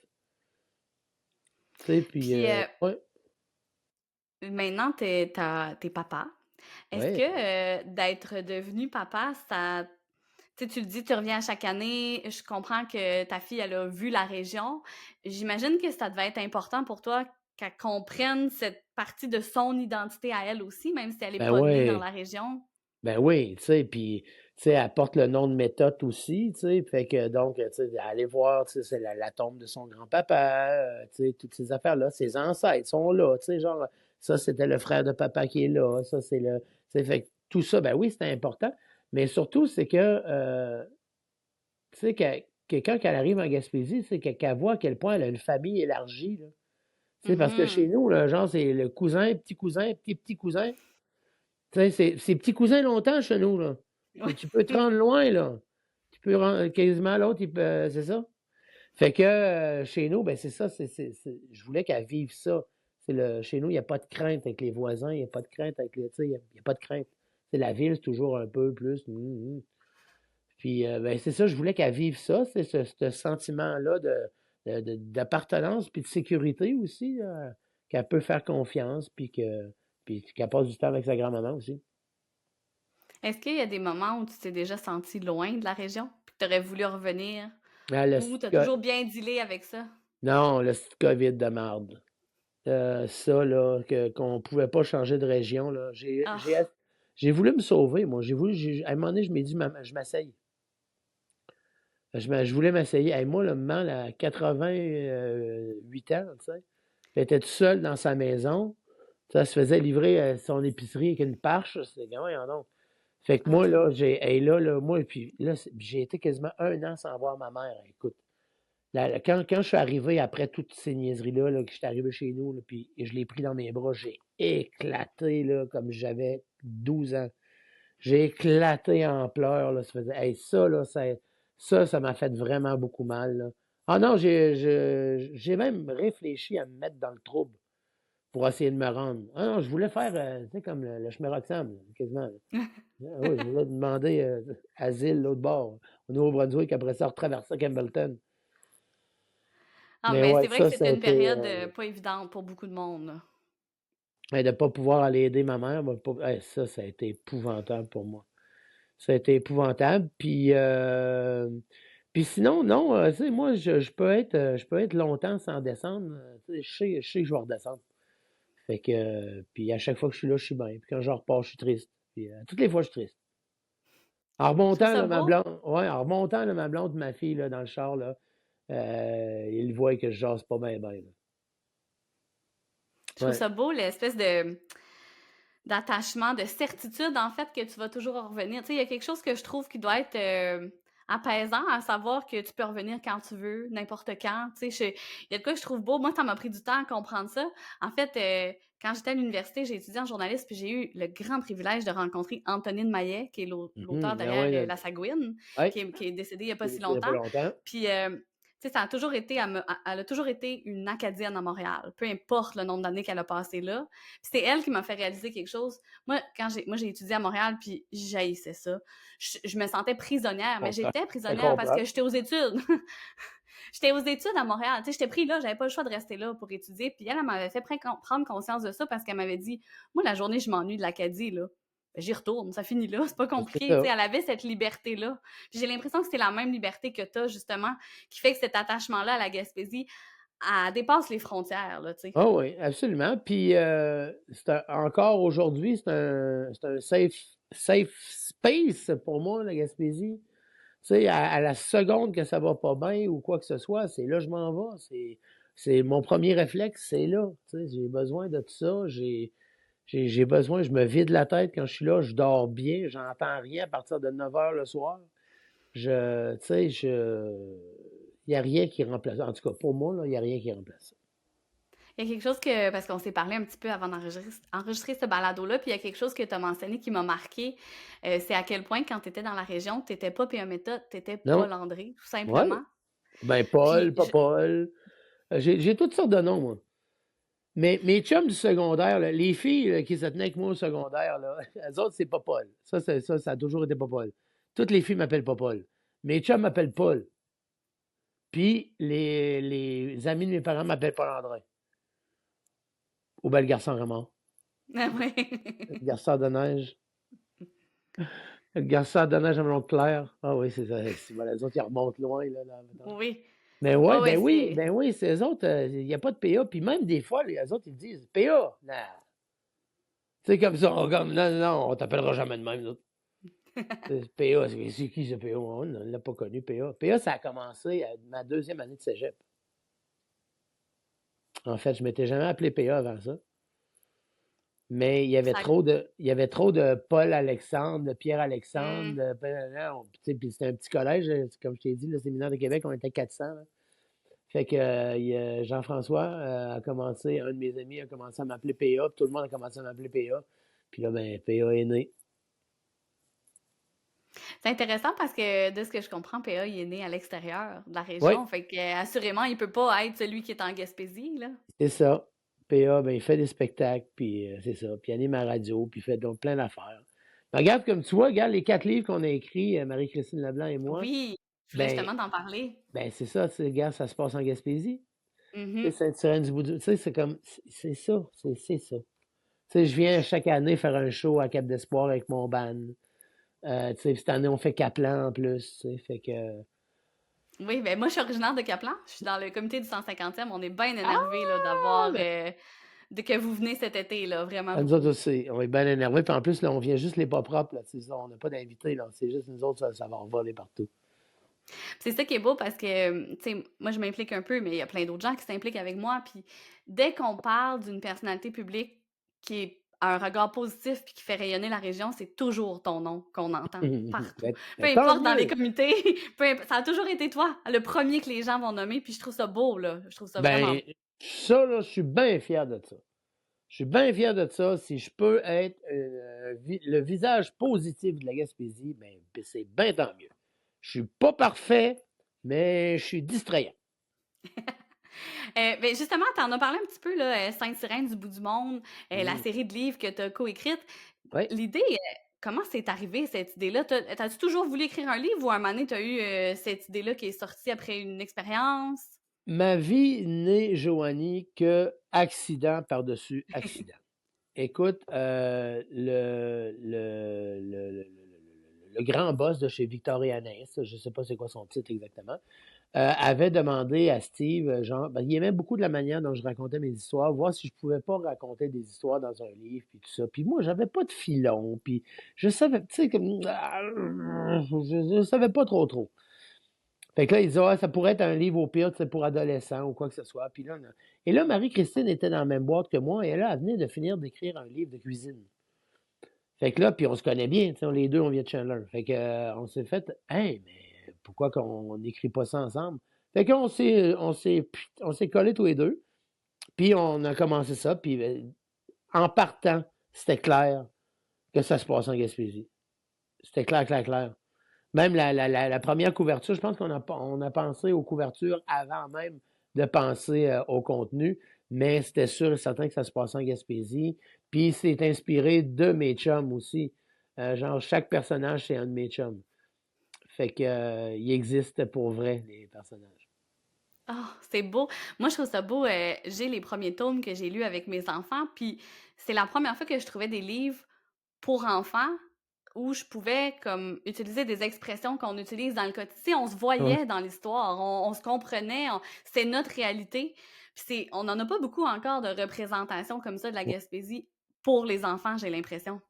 Speaker 2: Tu sais, puis,
Speaker 1: Puis
Speaker 2: ouais,
Speaker 1: maintenant, t'es papa. Est-ce
Speaker 2: ouais.
Speaker 1: que d'être devenu papa, ça... Tu sais, tu le dis, tu reviens à chaque année. Je comprends que ta fille, elle a vu la région. J'imagine que ça devait être important pour toi qu'elle comprenne cette partie de son identité à elle aussi, même si elle n'est
Speaker 2: Ben
Speaker 1: pas née dans
Speaker 2: ouais.
Speaker 1: la région.
Speaker 2: Ben oui, tu sais, puis, tu sais, elle porte le nom de méthode aussi, tu sais, fait que donc, tu sais, aller voir, tu sais, c'est la tombe de son grand-papa, tu sais, toutes ces affaires-là, ses ancêtres sont là, tu sais, genre, ça, c'était le frère de papa qui est là, ça, c'est tu sais, fait que tout ça, ben oui, c'était important, mais surtout, c'est que, tu sais, quand elle arrive en Gaspésie, c'est qu'elle voit à quel point elle a une famille élargie, là. Tu sais, parce que chez
Speaker 1: Mhm.
Speaker 2: nous, là, genre, c'est le cousin, petit cousin. Tu sais, c'est petits cousins longtemps chez nous, là. Tu peux te rendre loin, là. Tu peux rendre quasiment l'autre, c'est ça. Fait que chez nous, ben c'est ça, je voulais qu'elle vive ça. Chez nous, il n'y a pas de crainte avec les voisins, il n'y a pas de crainte avec les, tu sais, il y a pas de crainte. C'est la ville, c'est toujours un peu plus. Puis ben c'est ça, je voulais qu'elle vive ça, c'est ce sentiment-là d'appartenance puis de sécurité aussi, là, qu'elle peut faire confiance puis qu'elle passe du temps avec sa grand-maman aussi.
Speaker 1: Est-ce qu'il y a des moments où tu t'es déjà senti loin de la région, puis que tu aurais voulu revenir,
Speaker 2: Ah,
Speaker 1: ou tu as toujours bien dealé avec ça?
Speaker 2: non, le petit COVID de marde. Ça, là, qu'on pouvait pas changer de région, là.
Speaker 1: Ah,
Speaker 2: J'ai voulu me sauver, moi. À un moment donné, je m'ai dit, maman, je m'essaye. Je voulais m'essayer. Hey, moi, le moment, là, à 88 ans, tu sais, j'étais tout seul dans sa maison. Ça se faisait livrer son épicerie avec une parche. C'est gamin, non. Fait que moi,
Speaker 1: OK.
Speaker 2: là, moi, puis là, j'ai été quasiment un an sans voir ma mère. Écoute, quand je suis arrivé après toutes ces niaiseries-là, là, que je suis arrivé chez nous, là, puis je l'ai pris dans mes bras, j'ai éclaté là, comme j'avais 12 ans. j'ai éclaté en pleurs, là. Ça faisait, hey, ça, là, ça m'a fait vraiment beaucoup mal, là. Ah non, j'ai même réfléchi à me mettre dans le trouble pour essayer de me rendre. Ah non, je voulais faire, tu sais, comme le chemin Roxham, là, quasiment, là. Ah oui, je voulais demander asile l'autre bord, au Nouveau-Brunswick, après ça, retraverser Campbellton.
Speaker 1: Ah,
Speaker 2: Mais
Speaker 1: mais
Speaker 2: ouais,
Speaker 1: c'est vrai que
Speaker 2: ça, ça
Speaker 1: c'était
Speaker 2: a
Speaker 1: une
Speaker 2: été.
Speaker 1: période pas évidente pour beaucoup de monde, là.
Speaker 2: De ne pas pouvoir aller aider ma mère, hey, ça a été épouvantable pour moi. Ça a été épouvantable. Puis sinon, non, tu sais, moi, je peux être longtemps sans descendre. Tu sais, je sais que je vais redescendre. Fait que, puis à chaque fois que je suis là, je suis bien. Puis quand je repars, je suis triste. Puis toutes les fois, je suis triste. En
Speaker 1: Je trouve
Speaker 2: remontant,
Speaker 1: ça
Speaker 2: là, ma
Speaker 1: beau.
Speaker 2: blonde, ouais, en remontant, là, ma blonde, ma fille, là, dans le char, là, ils voient que je jase pas bien, bien, là.
Speaker 1: Je trouve
Speaker 2: Ouais.
Speaker 1: ça beau, l'espèce de d'attachement, de certitude, en fait, que tu vas toujours en revenir. Tu sais, il y a quelque chose que je trouve qui doit être apaisant, à savoir que tu peux revenir quand tu veux, n'importe quand. Tu sais, il y a de quoi que je trouve beau. Moi, ça m'a pris du temps à comprendre ça. En fait, quand j'étais à l'université, j'ai étudié en journalisme, puis j'ai eu le grand privilège de rencontrer Antonine Maillet, qui est l'auteur
Speaker 2: Mhm. Ah
Speaker 1: derrière
Speaker 2: ouais,
Speaker 1: La Sagouine,
Speaker 2: ouais,
Speaker 1: qui est décédé il y a pas
Speaker 2: il
Speaker 1: si
Speaker 2: n'y a pas
Speaker 1: longtemps.
Speaker 2: longtemps.
Speaker 1: Puis, tu sais, ça a toujours été, elle a toujours été une Acadienne à Montréal, peu importe le nombre d'années qu'elle a passé là. Puis c'est elle qui m'a fait réaliser quelque chose. Moi, moi, j'ai étudié à Montréal, puis j'haïssais ça. Je me sentais prisonnière,
Speaker 2: Je
Speaker 1: mais
Speaker 2: comprends.
Speaker 1: j'étais
Speaker 2: Je
Speaker 1: prisonnière parce
Speaker 2: comprends.
Speaker 1: que j'étais aux études. J'étais aux études à Montréal. Tu sais, j'étais pris là, j'avais pas le choix de rester là pour étudier. Puis elle m'avait fait prendre conscience de ça parce qu'elle m'avait dit, moi, la journée, je m'ennuie de l'Acadie, là. Ben, j'y retourne, ça finit là, c'est pas
Speaker 2: C'est
Speaker 1: compliqué. Tu sais,
Speaker 2: ça.
Speaker 1: elle avait cette liberté-là. Puis j'ai l'impression que c'est la même liberté que t'as, justement, qui fait que cet attachement-là à la Gaspésie, elle dépasse les frontières, là, tu sais.
Speaker 2: Ah oui, absolument. Puis encore aujourd'hui, c'est un safe space pour moi, la Gaspésie. Tu sais, à la seconde que ça va pas bien ou quoi que ce soit, c'est là que je m'en vais. C'est mon premier réflexe, c'est là. Tu sais, j'ai besoin de tout ça. J'ai besoin, je me vide la tête quand je suis là, je dors bien, j'entends rien à partir de 9 heures le soir. Tu sais, il n'y a rien qui remplace. En tout cas, pour moi, là, il n'y a rien qui remplace ça.
Speaker 1: Il y a quelque chose que, parce qu'on s'est parlé un petit peu avant d'enregistrer ce balado-là, puis il y a quelque chose que tu as mentionné qui m'a marqué, c'est à quel point quand tu étais dans la région, tu n'étais pas P.A. Méthode, tu étais
Speaker 2: Non?
Speaker 1: Paul André, tout
Speaker 2: Ouais.
Speaker 1: simplement.
Speaker 2: Ben, Paul,
Speaker 1: Puis,
Speaker 2: pas Paul. J'ai toutes sortes de noms, moi. Mais mes chums du secondaire, là, les filles là, qui se tenaient avec moi au secondaire, là, elles autres, c'est pas Paul. Ça a toujours été pas Paul. Toutes les filles m'appellent pas Paul. Mes chums m'appellent Paul. Puis les amis de mes parents m'appellent Paul André. Ou ben le garçon Ramon.
Speaker 1: ah ouais.
Speaker 2: Le garçon de neige. Le garçon de neige à mon clair. Ah oui, c'est ça. Voilà, les autres, ils remontent loin, là, maintenant.
Speaker 1: Oui.
Speaker 2: Mais
Speaker 1: Ouais,
Speaker 2: ouais,
Speaker 1: ouais, c'est.
Speaker 2: ben oui, c'est eux autres, il n'y a pas de PA. Puis même des fois, les autres, ils disent PA. Non. Tu sais, comme ça, comme, non, non, on t'appellera jamais de même, nous autres. PA, c'est qui ce PA? On ne l'a pas connu, PA. PA, ça a commencé à ma deuxième année de cégep. En fait, je m'étais jamais appelé PA avant ça. Mais
Speaker 1: Ça...
Speaker 2: il y avait trop de Paul Alexandre, de Pierre Alexandre,
Speaker 1: Hmm.
Speaker 2: tu sais, puis c'était un petit collège, comme je t'ai dit, le séminaire de Québec, on était 400. Là. Fait que Jean-François a commencé, un de mes amis a commencé à m'appeler PA, puis tout le monde a commencé à m'appeler PA. Puis là, ben, PA est né.
Speaker 1: C'est intéressant parce que, de ce que je comprends, PA, il est né à l'extérieur de la
Speaker 2: Oui,
Speaker 1: région. Fait que, assurément, il peut pas être celui qui est en Gaspésie, là.
Speaker 2: c'est ça. PA, ben, il fait des spectacles, puis c'est ça. Puis il anime à radio, puis il fait donc plein d'affaires. Mais regarde, comme tu vois, regarde les 4 livres qu'on a écrits, Marie-Christine Leblanc et moi.
Speaker 1: Oui, je voulais
Speaker 2: Ben,
Speaker 1: justement t'en parler.
Speaker 2: ben c'est ça, tu sais, regarde, ça se passe en Gaspésie. Tu sais,
Speaker 1: Mhm.
Speaker 2: Sainte-Sirène-du-Boudou, tu sais, c'est comme, c'est ça, c'est ça. Tu sais, je viens chaque année faire un show à Cap d'Espoir avec mon band. Tu sais, cette année, on fait Caplan en plus, tu sais, fait que...
Speaker 1: Oui, ben moi, je suis originaire de Caplan. Je suis dans le comité du 150e. On est bien énervés, là,
Speaker 2: Ah!
Speaker 1: d'avoir,
Speaker 2: Ben,
Speaker 1: de que vous venez cet été, là, vraiment
Speaker 2: nous autres
Speaker 1: beaucoup.
Speaker 2: aussi, on est bien énervés. Puis en plus, là, on vient juste les pas propres, là, tu sais, on n'a pas d'invités, là. C'est juste nous autres, ça va revoler partout.
Speaker 1: C'est ça qui est beau parce que, tu sais, moi, je m'implique un peu, mais il y a plein d'autres gens qui s'impliquent avec moi. Puis dès qu'on parle d'une personnalité publique qui a un regard positif puis qui fait rayonner la région, c'est toujours ton nom qu'on entend partout. Peu
Speaker 2: Ben, tant
Speaker 1: importe dans les
Speaker 2: mieux!
Speaker 1: comités, ça a toujours été toi, le premier que les gens vont nommer. Puis je trouve ça beau, là. Je trouve ça vraiment
Speaker 2: Ben,
Speaker 1: beau.
Speaker 2: ça, là, je suis bien fier de ça. Je suis bien fier de ça. Si je peux être le visage positif de la Gaspésie, ben, c'est bien tant mieux. Je suis pas parfait, mais je suis distrayant.
Speaker 1: Ben justement, tu en as parlé un petit peu, là, Sainte-Sirène du bout du monde, la
Speaker 2: Mm.
Speaker 1: série de livres que tu as coécrite.
Speaker 2: Oui.
Speaker 1: L'idée, comment c'est arrivé cette idée-là? T'as-tu toujours voulu écrire un livre ou à un moment donné, t'as eu cette idée-là qui est sortie après une expérience?
Speaker 2: Ma vie n'est, Joanie, que accident par-dessus accident. Écoute, le grand boss de chez Victorianès, je ne sais pas c'est quoi son titre exactement, avait demandé à Steve, genre, il aimait beaucoup de la manière dont je racontais mes histoires, voir si je pouvais pas raconter des histoires dans un livre, puis tout ça. Puis moi, j'avais pas de filon, puis je savais, tu sais, comme, je savais pas trop. Fait que là, il disait, ah, ça pourrait être un livre au pire, tu sais, pour adolescents ou quoi que ce soit. Puis là, et là, Marie-Christine était dans la même boîte que moi, et là, elle venait de finir d'écrire un livre de cuisine. Fait que là, puis on se connaît bien, tu sais, les deux, on vient de Chandler. Fait que, on s'est fait, hey, mais pourquoi qu'on n'écrit pas ça ensemble? Fait qu'on s'est collés tous les deux, puis on a commencé ça, puis en partant, c'était clair que ça se passe en Gaspésie. C'était clair. Même la première couverture, je pense qu'on a pensé aux couvertures avant même de penser au contenu, mais c'était sûr et certain que ça se passait en Gaspésie. Puis c'est inspiré de mes chums aussi. Genre, chaque personnage, c'est un de mes chums. Fait que, il existe pour vrai, les personnages.
Speaker 1: Oh, c'est beau. Moi, je trouve ça beau. J'ai les premiers tomes que j'ai lus avec mes enfants, puis c'est la première fois que je trouvais des livres pour enfants où je pouvais comme utiliser des expressions qu'on utilise dans le quotidien. On se
Speaker 2: Ouais.
Speaker 1: voyait dans l'histoire, on se comprenait, c'est notre réalité. Puis on n'en a pas beaucoup encore de représentations comme ça de la Gaspésie pour les enfants, j'ai l'impression.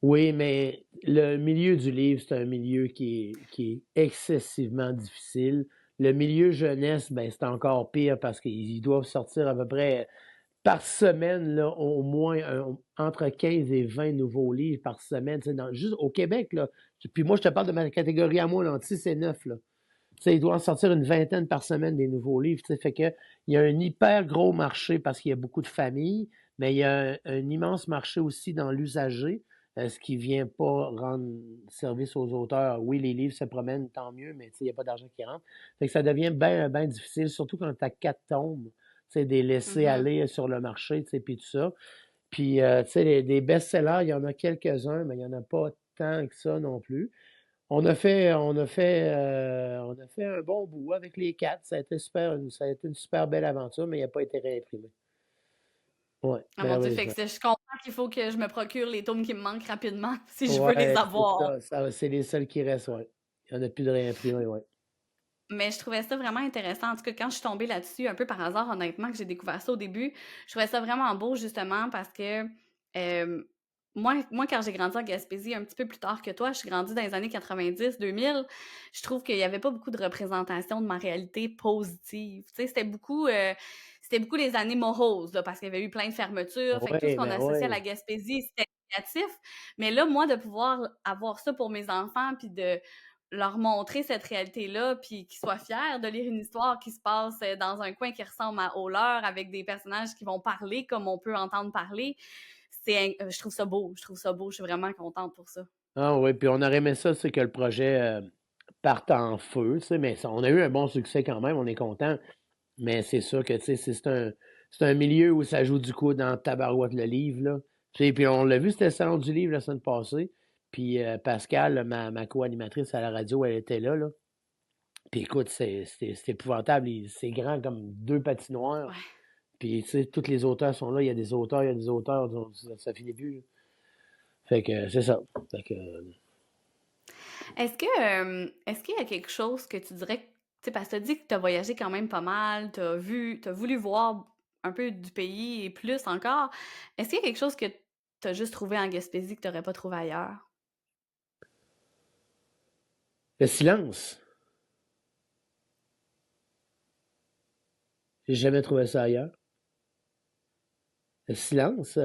Speaker 2: Oui, mais le milieu du livre, c'est un milieu qui est excessivement difficile. Le milieu jeunesse, ben, c'est encore pire parce qu'ils doivent sortir à peu près par semaine, là, au moins entre 15 et 20 nouveaux livres par semaine. Juste au Québec, là. Puis moi, je te parle de ma catégorie à moi, là, entre 6 et 9, là. Tu sais, ils doivent en sortir une vingtaine par semaine des nouveaux livres. Tu sais, fait que il y a un hyper gros marché parce qu'il y a beaucoup de familles, mais il y a un immense marché aussi dans l'usager, ce qui vient pas rendre service aux auteurs. Oui, les livres se promènent, tant mieux, mais tu sais, il n'y a pas d'argent qui rentre. Fait que ça devient bien difficile, surtout quand tu as 4 tomes, tu sais, des laisser
Speaker 1: Mhm.
Speaker 2: aller sur le marché, tu sais, puis tout ça. Puis, tu sais, des best-sellers, il y en a quelques-uns, mais il n'y en a pas tant que ça non plus. On a fait un bon bout avec les quatre. Ça a été une super belle aventure, mais il n'a pas été réimprimé. Ouais,
Speaker 1: Ah mon Dieu, fait que
Speaker 2: malheureusement.
Speaker 1: je comprends qu'il faut que je me procure les tomes qui me manquent rapidement si je veux les
Speaker 2: Ouais, c'est
Speaker 1: avoir.
Speaker 2: ça. C'est les seuls qui restent, ouais. Il n'y en a plus de réimprimés, ouais.
Speaker 1: Mais je trouvais ça vraiment intéressant. En tout cas, quand je suis tombée là-dessus, un peu par hasard, honnêtement, que j'ai découvert ça au début, je trouvais ça vraiment beau, justement, parce que moi, quand j'ai grandi en Gaspésie, un petit peu plus tard que toi, je suis grandie dans les années 90-2000, je trouve qu'il n'y avait pas beaucoup de représentation de ma réalité positive. Tu sais, c'était beaucoup les années moroses, là, parce qu'il y avait eu plein de fermetures. Fait que tout ce
Speaker 2: Ouais,
Speaker 1: qu'on
Speaker 2: ben
Speaker 1: associait à
Speaker 2: ouais.
Speaker 1: la Gaspésie, c'était négatif. Mais là, moi, de pouvoir avoir ça pour mes enfants, puis de leur montrer cette réalité-là, puis qu'ils soient fiers de lire une histoire qui se passe dans un coin qui ressemble au leur, avec des personnages qui vont parler comme on peut entendre parler. Je trouve ça beau, je suis vraiment contente pour ça.
Speaker 2: Ah oui, puis on aurait aimé ça, c'est que le projet parte en feu, tu sais, mais on a eu un bon succès quand même, on est content. Mais c'est sûr que, tu sais, c'est un milieu où ça joue du coup dans Tabarouette le livre, là. Tu sais, puis on l'a vu, c'était le salon du livre la semaine passée. Puis Pascal, ma co-animatrice à la radio, elle était là. Puis écoute, c'est épouvantable. C'est grand comme deux patinoires.
Speaker 1: Ouais.
Speaker 2: Puis, tu sais, tous les auteurs sont là. Il y a des auteurs, donc ça finit plus, là. Fait que c'est ça. Fait que,
Speaker 1: Est-ce qu'il y a quelque chose que tu dirais, tu sais, parce que t'as dit que t'as voyagé quand même pas mal, t'as voulu voir un peu du pays et plus encore. Est-ce qu'il y a quelque chose que t'as juste trouvé en Gaspésie que t'aurais pas trouvé ailleurs?
Speaker 2: le silence. J'ai jamais trouvé ça ailleurs. Le silence.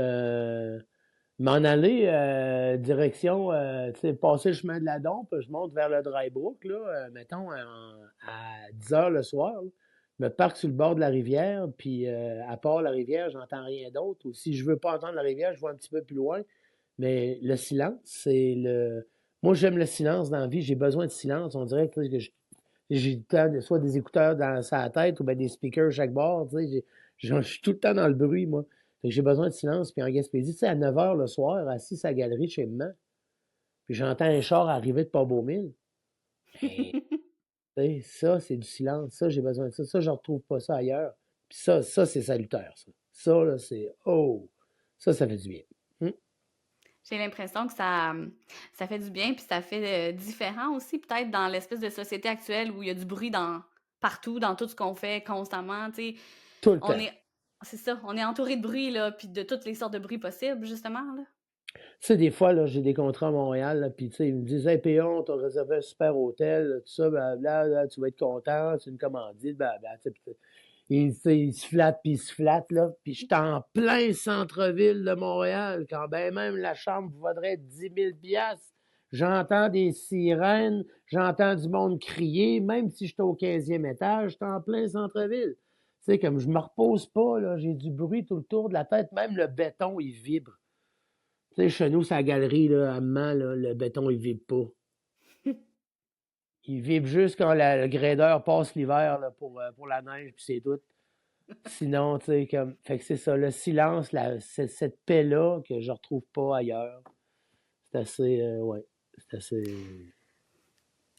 Speaker 2: M'en aller direction, tu sais, passer le chemin de la Dompe, je monte vers le Dry Brook, là, mettons, à 10 heures le soir, là. me parque sur le bord de la rivière, puis à part la rivière, j'entends rien d'autre. Ou si je veux pas entendre la rivière, je vois un petit peu plus loin. Mais le silence, c'est le. Moi, j'aime le silence dans la vie. J'ai besoin de silence. On dirait que j'ai le temps, soit des écouteurs dans sa tête ou ben des speakers chaque bord. Tu sais, je suis tout le temps dans le bruit, moi. Fait que j'ai besoin de silence. Puis en Gaspésie, tu sais, à 9 h le soir, assis à la galerie chez maman, puis j'entends un char arriver de Port-Beaumille. Ben, tu sais, ça, c'est du silence. Ça, j'ai besoin de ça. Ça, je ne retrouve pas ça ailleurs. Puis ça, c'est salutaire, ça. Ça, là, c'est oh! Ça fait du bien. Hum.
Speaker 1: J'ai l'impression que ça fait du bien, puis ça fait différent aussi, peut-être, dans l'espèce de société actuelle où il y a du bruit partout, dans tout ce qu'on fait constamment. Tu sais,
Speaker 2: Tout le
Speaker 1: on
Speaker 2: temps.
Speaker 1: est, c'est ça, on est entouré de bruit, là, puis de toutes les sortes de bruits possibles, justement, là.
Speaker 2: Tu sais, des fois, là, j'ai des contrats à Montréal, là, puis tu sais, ils me disent, hey, Péon, t'as réservé un super hôtel, là, tout ça, blablabla, tu vas être content, c'est une commandite, blablabla, tu sais, puis tu sais, il se flatte, puis il se flatte, là, puis je suis en plein centre-ville de Montréal, quand ben même la chambre vaudrait 10 000 piastres. J'entends des sirènes, j'entends du monde crier, même si j'étais au 15e étage, j'étais en plein centre-ville. Tu sais, comme je me repose pas, là, j'ai du bruit tout le tour de la tête, même le béton, il vibre. Tu sais, chez nous, c'est la galerie, là, à Mans, là, le béton, il vibre pas. Il vibre juste quand le grader passe l'hiver là, pour la neige, puis c'est tout. Sinon, tu sais, comme. Fait que c'est ça, le silence, cette paix-là que je retrouve pas ailleurs. C'est assez. Ouais. C'est assez.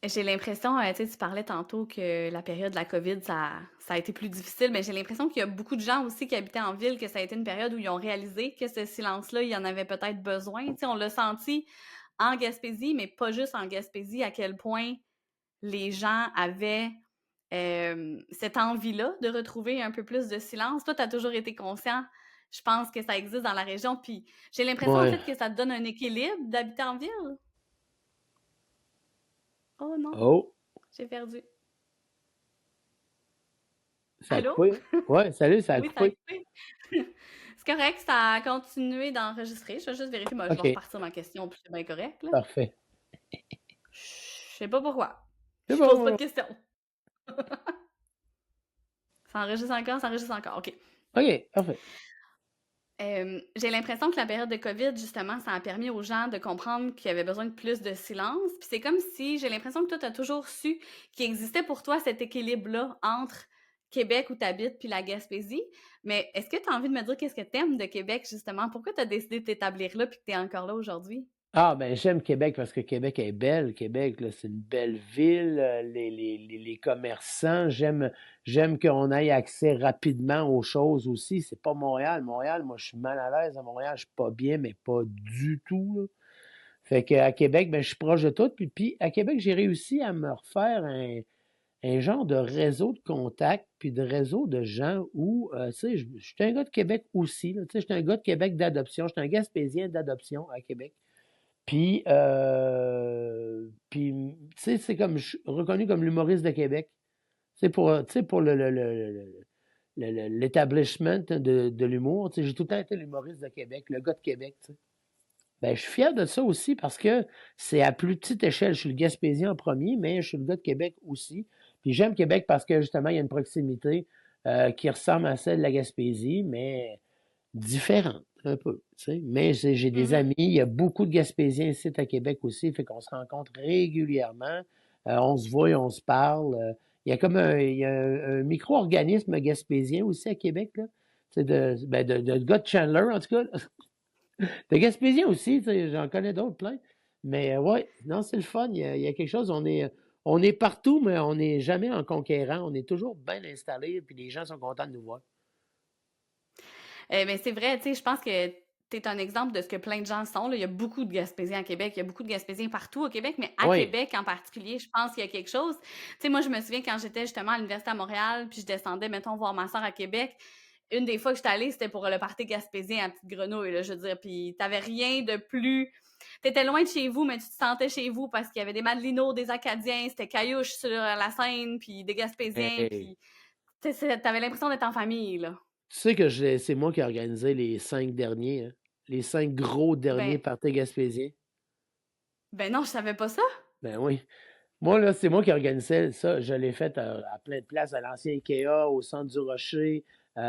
Speaker 1: J'ai l'impression, tu sais, tu parlais tantôt que la période de la COVID, ça a été plus difficile, mais j'ai l'impression qu'il y a beaucoup de gens aussi qui habitaient en ville, que ça a été une période où ils ont réalisé que ce silence-là, il y en avait peut-être besoin. Tu sais, on l'a senti en Gaspésie, mais pas juste en Gaspésie, à quel point les gens avaient cette envie-là de retrouver un peu plus de silence. Toi, tu as toujours été conscient, je pense que ça existe dans la région, puis j'ai l'impression en
Speaker 2: Ouais.
Speaker 1: fait que ça te donne un équilibre d'habiter en ville. Oh non,
Speaker 2: Oh,
Speaker 1: j'ai perdu.
Speaker 2: ça a
Speaker 1: Allô?
Speaker 2: coupé. Ouais, salut, ça a
Speaker 1: Oui, ça a
Speaker 2: coupé.
Speaker 1: coupé. C'est correct, ça a continué d'enregistrer. Je vais juste vérifier. Moi, je vais
Speaker 2: OK,
Speaker 1: repartir ma question, puis c'est bien correct, là.
Speaker 2: parfait.
Speaker 1: Je sais pas pourquoi.
Speaker 2: C'est
Speaker 1: Je pose pas de
Speaker 2: bon.
Speaker 1: questions. Ça enregistre encore, ça enregistre encore. OK.
Speaker 2: OK, parfait.
Speaker 1: J'ai l'impression que la période de COVID, justement, ça a permis aux gens de comprendre qu'il y avait besoin de plus de silence. Puis c'est comme si j'ai l'impression que toi, tu as toujours su qu'il existait pour toi cet équilibre-là entre Québec où tu habites puis la Gaspésie. Mais est-ce que tu as envie de me dire qu'est-ce que tu aimes de Québec, justement? Pourquoi tu as décidé de t'établir là puis que tu es encore là aujourd'hui?
Speaker 2: Ah, ben j'aime Québec parce que Québec est belle. Québec, là, c'est une belle ville. Les commerçants, j'aime qu'on ait accès rapidement aux choses aussi. C'est pas Montréal. Montréal, moi, je suis mal à l'aise à Montréal. Je suis pas bien, mais pas du tout, là. Fait qu'à Québec, ben, je suis proche de tout. Puis à Québec, j'ai réussi à me refaire un genre de réseau de contacts, puis de réseau de gens où, tu sais, je suis un gars de Québec aussi, là. Tu sais, je suis un gars de Québec d'adoption. Je suis un Gaspésien d'adoption à Québec. Puis tu sais, c'est comme reconnu comme l'humoriste de Québec. Tu sais, pour l'établissement de l'humour. Tu sais, j'ai tout le temps été l'humoriste de Québec, le gars de Québec, tu sais. Ben, je suis fier de ça aussi parce que c'est à plus petite échelle. Je suis le Gaspésien en premier, mais je suis le gars de Québec aussi. Puis j'aime Québec parce que justement, il y a une proximité qui ressemble à celle de la Gaspésie, mais différente, un peu, tu sais. Mais j'ai des
Speaker 1: Mhm.
Speaker 2: amis, il y a beaucoup de Gaspésiens ici à Québec aussi, fait qu'on se rencontre régulièrement. On se voit et on se parle. Il y a comme il y a un micro-organisme gaspésien aussi à Québec, là. C'est de gars de Chandler, en tout cas. De Gaspésien aussi, tu sais, j'en connais d'autres plein. Mais ouais, non, c'est le fun. Il y a quelque chose, on est partout, mais on n'est jamais en conquérant. On est toujours bien installés, puis les gens sont contents de nous voir.
Speaker 1: Mais c'est vrai, tu sais, je pense que tu es un exemple de ce que plein de gens sont, là. Il y a beaucoup de Gaspésiens à Québec, il y a beaucoup de Gaspésiens partout au Québec, mais à
Speaker 2: Oui,
Speaker 1: Québec en particulier, je pense qu'il y a quelque chose. Tu sais, moi, je me souviens quand j'étais justement à l'Université à Montréal, puis je descendais, mettons, voir ma soeur à Québec. Une des fois que j'étais allée, c'était pour le party gaspésien à Petite Grenouille, là, je veux dire. Puis t'avais rien de plus. T'étais loin de chez vous, mais tu te sentais chez vous parce qu'il y avait des Madelinos, des Acadiens, c'était Caillouche sur la Seine, puis des Gaspésiens,
Speaker 2: hey.
Speaker 1: puis t'avais l'impression d'être en famille, là.
Speaker 2: Tu sais que c'est moi qui ai organisé les 5 derniers, hein. Les 5 gros
Speaker 1: Ben,
Speaker 2: derniers parties gaspésiens.
Speaker 1: ben non, je savais pas ça.
Speaker 2: Ben oui. Moi, là, c'est moi qui organisais ça. Je l'ai fait à plein de places, à l'ancien Ikea, au centre du Rocher, au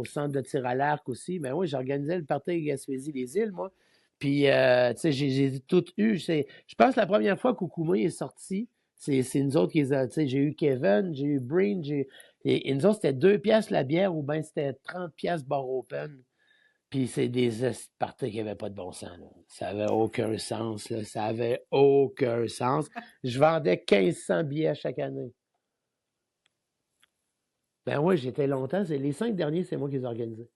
Speaker 2: centre de tir à l'arc aussi. Mais oui, j'organisais le party Gaspésie des îles, moi. Puis, tu sais, j'ai tout eu. Je pense que la première fois qu'Oukoumé est sorti, c'est nous autres qui les a, tu sais, j'ai eu Kevin, j'ai eu Breen, et nous autres, c'était 2 piastres la bière ou bien c'était 30 piastres bar open. Puis c'est des parties qui n'avaient pas de bon sens, là. Ça avait aucun sens, là. Ça avait aucun sens. Je vendais 1500 billets chaque année. Ben oui, j'étais longtemps. Les 5 derniers, c'est moi qui les organisais.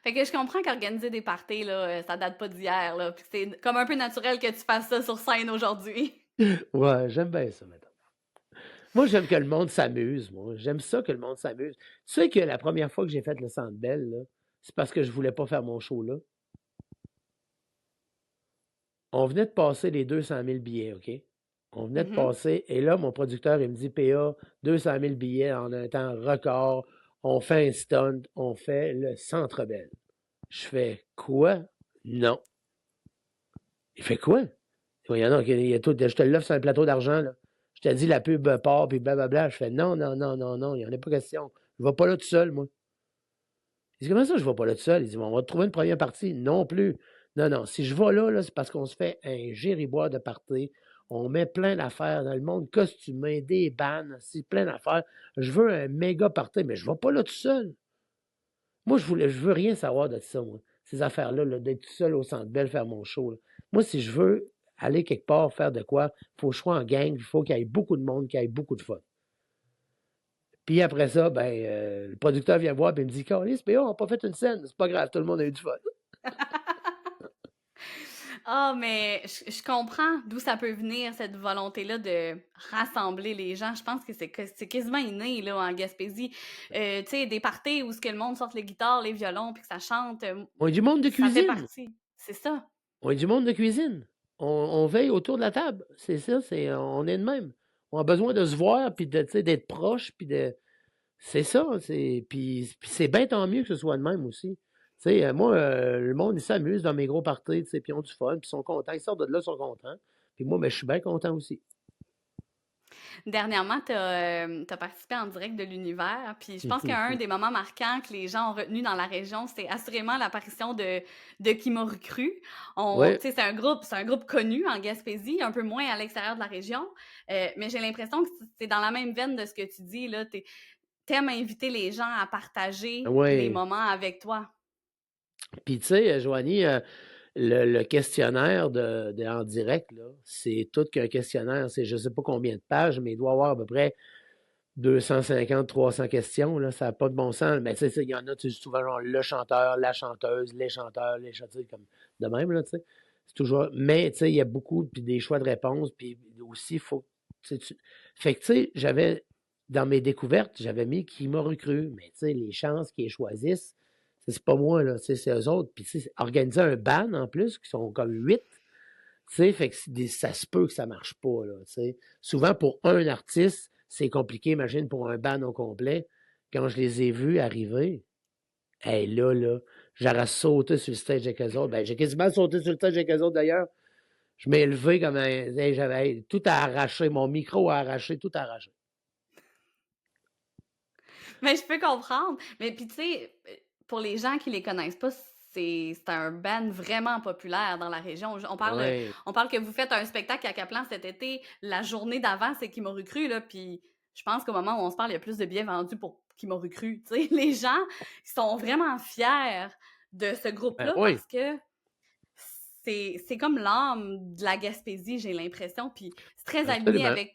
Speaker 1: Fait que je comprends qu'organiser des parties, là, ça date pas d'hier, là, puis que c'est comme un peu naturel que tu fasses ça sur scène aujourd'hui.
Speaker 2: Ouais, j'aime bien ça, maintenant. Moi, j'aime que le monde s'amuse, moi. J'aime ça que le monde s'amuse. Tu sais que la première fois que j'ai fait le Centre Bell, là, c'est parce que je voulais pas faire mon show là. On venait de passer les 200 000 billets, OK? On venait de
Speaker 1: Mhm.
Speaker 2: passer, et là, mon producteur, il me dit, PA, 200 000 billets en un temps record. On fait un stunt, on fait le Centre Bell. Je fais quoi? Non. Il fait quoi? Il y en a, il y a tout, je te l'offre sur un plateau d'argent, là. Je te dis la pub part, puis blablabla. Je fais non, non, non, non, non, il n'y en a pas question. Je ne vais pas là tout seul, moi. Il dit, comment ça, je ne vais pas là tout seul? Il dit, bon, on va trouver une première partie. Non plus. Non, non. Si je vais là, c'est parce qu'on se fait un gériboire de party. On met plein d'affaires dans le monde costumé, des bannes, c'est plein d'affaires. Je veux un méga party, mais je ne vais pas là tout seul. Moi, je veux rien savoir de ça, moi. Ces affaires-là, là, d'être tout seul au Centre Bell faire mon show, là. Moi, si je veux aller quelque part faire de quoi, il faut que je sois en gang, il faut qu'il y ait beaucoup de monde, qu'il y ait beaucoup de fun. Puis après ça, ben, le producteur vient voir et me dit, Carlis, PA, on n'a pas fait une scène, c'est pas grave, tout le monde a eu du fun.
Speaker 1: Ah, mais je comprends d'où ça peut venir, cette volonté-là de rassembler les gens. Je pense que c'est quasiment inné, là, en Gaspésie. Tu sais, des parties où ce que le monde sorte les guitares, les violons, puis que ça chante,
Speaker 2: On est du monde de
Speaker 1: ça fait
Speaker 2: cuisine.
Speaker 1: partie. C'est ça.
Speaker 2: On est du monde de cuisine. On veille autour de la table. C'est ça, on est de même. On a besoin de se voir, puis de, tu sais, d'être proche, puis de, c'est ça, puis c'est bien tant mieux que ce soit de même aussi. Tu sais, moi, le monde, il s'amuse dans mes gros parties, tu sais, puis ils ont du fun, puis ils sont contents. Ils sortent de là, ils sont contents. Puis moi, ben, je suis bien content aussi.
Speaker 1: Dernièrement, t'as participé en direct de l'univers, puis je pense qu'un des moments marquants que les gens ont retenu dans la région, c'est assurément l'apparition de Kimoru Cru.
Speaker 2: Oui.
Speaker 1: Tu sais, c'est un groupe connu en Gaspésie, un peu moins à l'extérieur de la région, mais j'ai l'impression que c'est dans la même veine de ce que tu dis là. T'aimes inviter les gens à partager les
Speaker 2: Oui.
Speaker 1: moments avec toi.
Speaker 2: Puis tu sais, Joanie, le questionnaire en direct, là, c'est tout qu'un questionnaire. C'est je sais pas combien de pages, mais il doit avoir à peu près 250, 300 questions, là, ça n'a pas de bon sens. Mais tu sais, il y en a, tu sais, souvent genre, le chanteur, la chanteuse, les chanteuses, comme de même, là, tu sais. C'est toujours. Mais tu sais, il y a beaucoup, puis des choix de réponses, puis aussi, il faut. Fait que tu sais, j'avais, dans mes découvertes, j'avais mis qui m'a recru. Mais tu sais, les chances qu'ils choisissent, c'est pas moi, là, tu sais, c'est eux autres. Puis tu sais, organiser un ban en plus, qui sont comme 8. Tu sais, fait que ça se peut que ça marche pas, là, tu sais. Souvent, pour un artiste, c'est compliqué, imagine, pour un band au complet. Quand je les ai vus arriver, hey, là, j'aurais sauté sur le stage avec eux autres. Ben, j'ai quasiment sauté sur le stage avec eux autres, d'ailleurs. Je m'ai levé comme un, hey, j'avais tout à arracher, mon micro à arracher, tout à arracher.
Speaker 1: Mais je peux comprendre. Mais puis tu sais, pour les gens qui les connaissent pas, c'est un band vraiment populaire dans la région.
Speaker 2: Ouais.
Speaker 1: On parle que vous faites un spectacle à Caplan cet été. La journée d'avant, c'est qui m'aurait cru là. Puis je pense qu'au moment où on se parle, il y a plus de billets vendus pour qui m'aurait cru. Tu sais, les gens sont vraiment fiers de ce
Speaker 2: Ben
Speaker 1: groupe-là
Speaker 2: oui,
Speaker 1: parce que c'est comme l'âme de la Gaspésie, j'ai l'impression. Puis c'est très aligné
Speaker 2: absolument.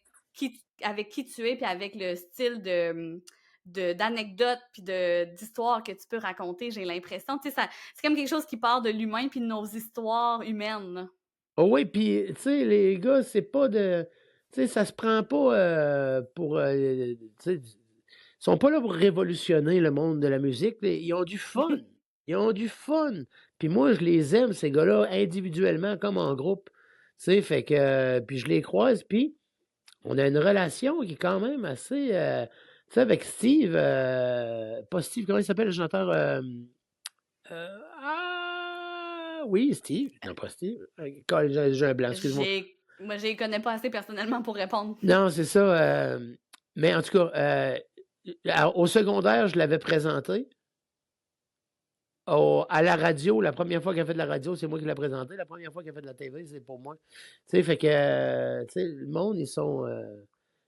Speaker 1: avec qui tu es, puis avec le style d'anecdotes puis d'histoires que tu peux raconter, j'ai l'impression. Tu sais, c'est comme quelque chose qui part de l'humain puis de nos histoires humaines.
Speaker 2: Oh oui, puis, tu sais, les gars, c'est pas de. Tu sais, ça se prend pas pour. Tu sais, ils sont pas là pour révolutionner le monde de la musique. Ils ont du fun. Ils ont du fun. Puis moi, je les aime, ces gars-là, individuellement comme en groupe. Tu sais, fait que. Puis je les croise, puis on a une relation qui est quand même assez. Tu sais, avec Steve. Pas Steve, comment il s'appelle le chanteur Ah oui, Steve. Non, pas Steve. J'ai un blanc, excuse-moi.
Speaker 1: Moi, je les connais pas assez personnellement pour répondre.
Speaker 2: Non, c'est ça. Mais en tout cas, au secondaire, je l'avais présenté. À la radio, la première fois qu'elle a fait de la radio, c'est moi qui l'ai présenté. La première fois qu'elle a fait de la TV, c'est pour moi. Tu sais, fait que, tu sais, le monde, ils sont.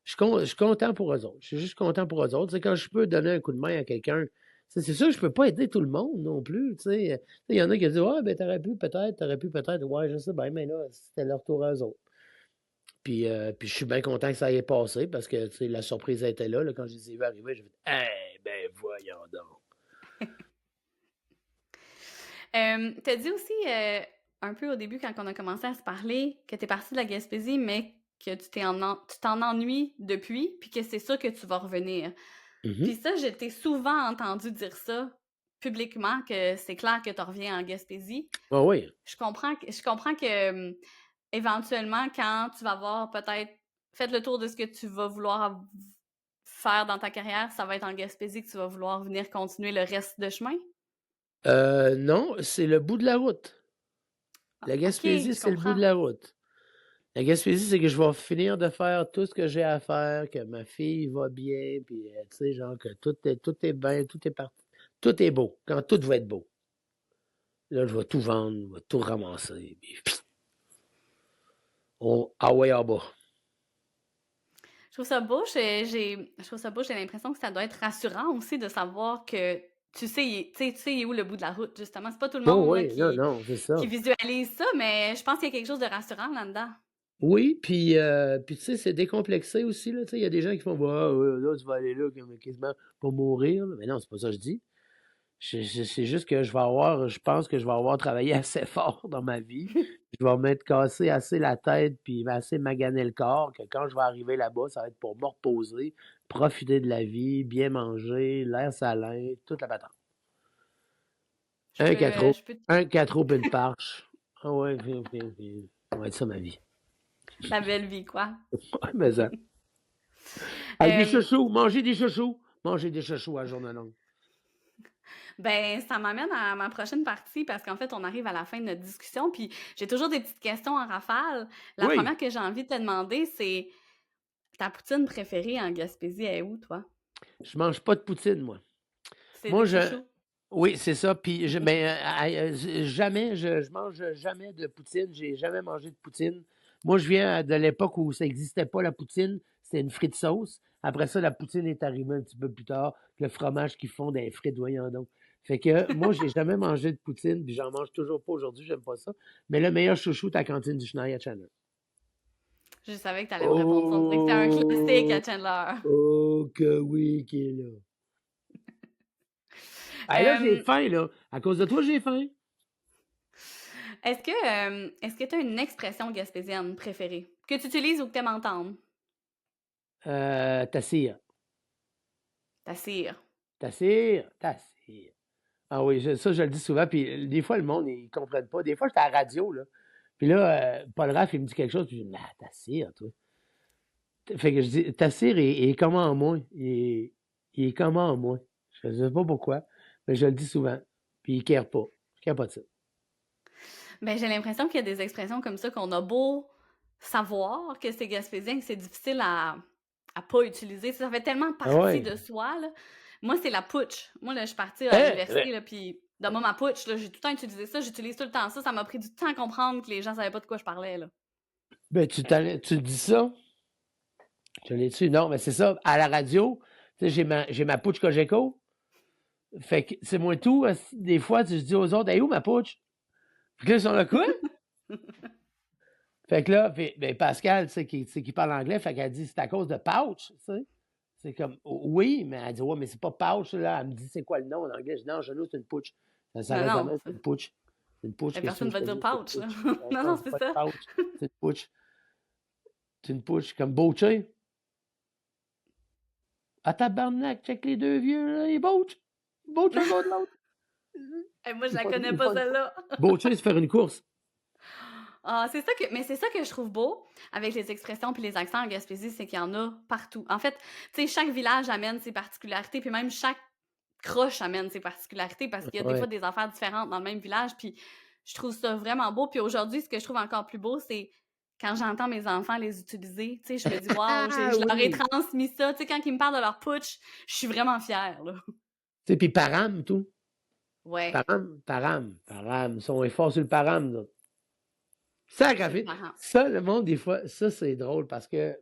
Speaker 2: Je suis content pour eux autres. Je suis juste content pour eux autres. Tu sais, quand je peux donner un coup de main à quelqu'un, c'est sûr que je peux pas aider tout le monde non plus. Tu sais, il y en a qui disent, ouais, ben, t'aurais pu peut-être. Ouais, je sais bien, mais là, c'était leur tour à eux autres. Puis je suis bien content que ça ait passé parce que, tu sais, la surprise était là. Quand je les ai vus arriver, j'ai fait, eh, ben, voyons donc.
Speaker 1: T'as dit aussi un peu au début, quand on a commencé à se parler, que t'es parti de la Gaspésie, mais que tu t'en ennuies depuis, puis que c'est sûr que tu vas revenir. Puis ça, je t'ai souvent entendu dire ça publiquement, que c'est clair que tu reviens en Gaspésie.
Speaker 2: Ah oui.
Speaker 1: Je comprends que éventuellement, quand tu vas avoir peut-être fait le tour de ce que tu vas vouloir faire dans ta carrière, ça va être en Gaspésie que tu vas vouloir venir continuer le reste de chemin?
Speaker 2: Non, c'est le bout de la route. La
Speaker 1: OK,
Speaker 2: Gaspésie,
Speaker 1: je
Speaker 2: c'est le bout de
Speaker 1: comprends.
Speaker 2: la route. La Gaspésie, c'est que je vais finir de faire tout ce que j'ai à faire, que ma fille va bien, puis tu sais, genre que tout est bien, tout est parti. Tout est beau, quand tout va être beau. Là, je vais tout vendre, je vais tout ramasser, puis ah ouais, en bas.
Speaker 1: Je trouve ça beau, je trouve ça beau, j'ai l'impression que ça doit être rassurant aussi de savoir que tu sais où le bout de la route, justement. C'est pas tout le
Speaker 2: Oh
Speaker 1: monde, là,
Speaker 2: oui, non, non, c'est ça.
Speaker 1: qui visualise ça, mais je pense qu'il y a quelque chose de rassurant là-dedans.
Speaker 2: Oui, puis tu sais, c'est décomplexé aussi, là, tu sais, il y a des gens qui font, bah, là, tu vas aller là, quasiment pour mourir, là. Mais non, c'est pas ça que je dis. C'est juste que je pense que je vais avoir travaillé assez fort dans ma vie. Je vais m'être cassé assez la tête puis assez magané le corps que quand je vais arriver là-bas, ça va être pour me reposer, profiter de la vie, bien manger, l'air salin, toute la patente. Un 4 roues,
Speaker 1: Je peux
Speaker 2: un 4 roues puis une parche. Ah ouais, ça va être ça ma vie.
Speaker 1: la belle vie, quoi.
Speaker 2: Ouais, mais ça. Avec des
Speaker 1: Euh,
Speaker 2: chouchous, manger des chouchous. Manger des chouchous à la journée longue.
Speaker 1: Ben, ça m'amène à ma prochaine partie parce qu'en fait, on arrive à la fin de notre discussion, puis j'ai toujours des petites questions en rafale. La
Speaker 2: Oui,
Speaker 1: première que j'ai envie de te demander, c'est ta poutine préférée en Gaspésie, elle est où, toi?
Speaker 2: je mange pas de poutine, moi.
Speaker 1: C'est
Speaker 2: Moi,
Speaker 1: des
Speaker 2: je,
Speaker 1: chouchous.
Speaker 2: Oui, c'est ça. Puis jamais, je mange jamais de poutine. J'ai jamais mangé de poutine. Moi, je viens de l'époque où ça n'existait pas la poutine. C'était une frite sauce. Après ça, la poutine est arrivée un petit peu plus tard. Le fromage qu'ils font des frites, voyons donc. Fait que moi, j'ai jamais mangé de poutine, puis j'en mange toujours pas aujourd'hui, j'aime pas ça. Mais le meilleur chouchou, ta cantine du Schneider Chandler.
Speaker 1: Je savais que tu allais me répondre ça. On dirait que c'était un classique à
Speaker 2: Oh,
Speaker 1: Chandler.
Speaker 2: oh, que oui, qui est là. Ah, là, j'ai
Speaker 1: Euh,
Speaker 2: faim, là. À cause de toi, j'ai faim.
Speaker 1: est-ce que tu as une expression gaspésienne préférée que tu utilises ou que tu aimes entendre?
Speaker 2: Ta cire.
Speaker 1: Ta cire.
Speaker 2: Ta cire. Ta cire. Ah oui, ça, je le dis souvent. Puis des fois, le monde, ils comprennent pas. Des fois, j'étais à la radio, là. Puis là, Paul Raff, il me dit quelque chose. Puis je dis, ah, ta cire, toi. Fait que je dis, ta cire est comment en moi? Il est comment en moi? Je sais pas pourquoi, mais je le dis souvent. Puis il ne pas. Je ne pas de ça.
Speaker 1: Ben, j'ai l'impression qu'il y a des expressions comme ça qu'on a beau savoir que c'est gaspésien, que c'est difficile à pas utiliser. Ça fait tellement
Speaker 2: Ah
Speaker 1: partie
Speaker 2: ouais.
Speaker 1: de soi, là. Moi, c'est la putsch. Moi, là, je suis partie à
Speaker 2: Hein?
Speaker 1: l'université, là, puis dans ma putsch, là, j'ai tout le temps utilisé ça, j'utilise tout le temps ça. Ça m'a pris du temps à comprendre que les gens savaient pas de quoi je parlais, là.
Speaker 2: Ben, tu dis ça? Je l'ai dessus. Non, mais c'est ça. À la radio, tu sais, j'ai ma pouche Cogeco. Fait que c'est moi tout. Des fois, tu dis aux autres, hey, où ma pouche? Puis là, ils sont là, quoi? Fait que là, ben Pascal, qui parle anglais, fait qu'elle dit, c'est à cause de pouch, tu sais. C'est comme, oui, mais elle dit, ouais, mais c'est pas pouch, là. Elle me dit, c'est quoi le nom en anglais? Je dis, non, chez nous, c'est une pouch. Ça
Speaker 1: Non,
Speaker 2: s'arrête
Speaker 1: non,
Speaker 2: jamais, c'est une pouch. C'est une pouch,
Speaker 1: ben,
Speaker 2: qu'est-ce que
Speaker 1: personne
Speaker 2: je
Speaker 1: va
Speaker 2: te
Speaker 1: dire
Speaker 2: dis? C'est une
Speaker 1: pouch, là.
Speaker 2: pouch. Ouais,
Speaker 1: Non,
Speaker 2: non,
Speaker 1: non,
Speaker 2: c'est
Speaker 1: c'est
Speaker 2: pas une
Speaker 1: ça.
Speaker 2: pouch. C'est une pouch. C'est une pouch, comme Boucher. Ah, tabarnak, check les deux vieux, là, les Bouch. Bouch un contre l'autre.
Speaker 1: Et moi, je
Speaker 2: Ils
Speaker 1: la
Speaker 2: font,
Speaker 1: connais
Speaker 2: ils
Speaker 1: pas,
Speaker 2: font une course.
Speaker 1: celle-là.
Speaker 2: Boucher, c'est faire une course.
Speaker 1: Ah, mais c'est ça que je trouve beau avec les expressions puis les accents en Gaspésie, c'est qu'il y en a partout. En fait, tu sais, chaque village amène ses particularités, puis même chaque croche amène ses particularités parce qu'il y a des fois
Speaker 2: Ouais.
Speaker 1: des affaires différentes dans le même village, puis je trouve ça vraiment beau. Puis aujourd'hui, ce que je trouve encore plus beau, c'est quand j'entends mes enfants les utiliser, tu sais, je me dis: «Waouh,
Speaker 2: Ah
Speaker 1: je leur ai
Speaker 2: oui!
Speaker 1: transmis ça». Tu sais, quand ils me parlent de leur putsch, je suis vraiment fière, là.
Speaker 2: Tu sais, puis param, tout.
Speaker 1: Ouais,
Speaker 2: Param. Ils sont forts sur le param, là.
Speaker 1: sur le
Speaker 2: Sacré.
Speaker 1: parent.
Speaker 2: Ça, le monde, des fois, ça, c'est drôle parce que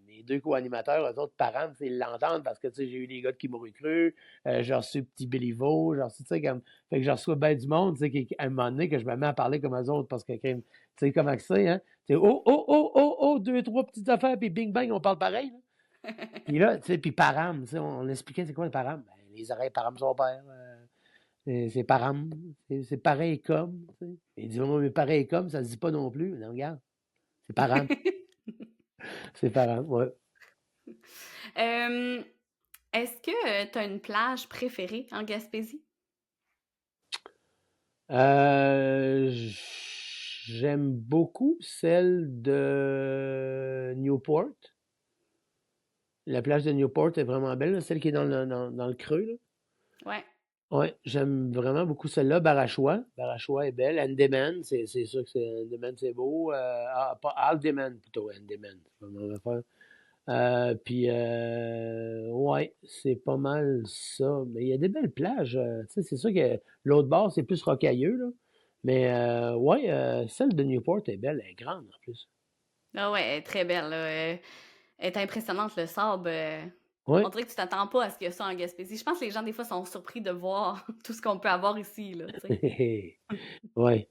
Speaker 2: mes deux co-animateurs, eux autres, parents, ils l'entendent parce que, tu sais, j'ai eu des gars qui m'auraient cru, j'ai reçu Petit Béliveau, j'ai reçu, tu sais, comme, fait que j'ai reçu bien du monde, tu sais, à un moment donné, que je me mets à parler comme eux autres parce que, tu sais, comment que c'est, hein? C'est deux, trois petites affaires, puis bing bang, on parle pareil, là. Puis là, tu sais, puis param, tu sais, on expliquait c'est quoi le param? Ben, les oreilles param son père. C'est param. C'est pareil comme. Tu sais. Il dit, oh, mais pareil comme, ça se dit pas non plus. Non, regarde. C'est param. C'est param, ouais.
Speaker 1: Euh, Est-ce que tu as une plage préférée en Gaspésie?
Speaker 2: J'aime beaucoup celle de Newport. La plage de Newport est vraiment belle, là, celle qui est dans le creux, là.
Speaker 1: Ouais.
Speaker 2: Ouais, j'aime vraiment beaucoup celle-là. Barachois. Barachois est belle. Andeman, c'est sûr que c'est Andeman, c'est beau. Pas Aldeman, plutôt. Andeman. C'est pas la même affaire. Puis, ouais, c'est pas mal ça. Mais il y a des belles plages. Tu sais, c'est sûr que l'autre bord, c'est plus rocailleux, là. Mais, ouais, celle de Newport est belle. Elle est grande, en plus.
Speaker 1: Ah ouais, elle est très belle, là. Elle est impressionnante, le sable. On
Speaker 2: Ouais.
Speaker 1: dirait que tu t'attends pas à ce qu'il y a ça en Gaspésie. Je pense que les gens, des fois, sont surpris de voir tout ce qu'on peut avoir ici, là, tu sais.
Speaker 2: Ouais.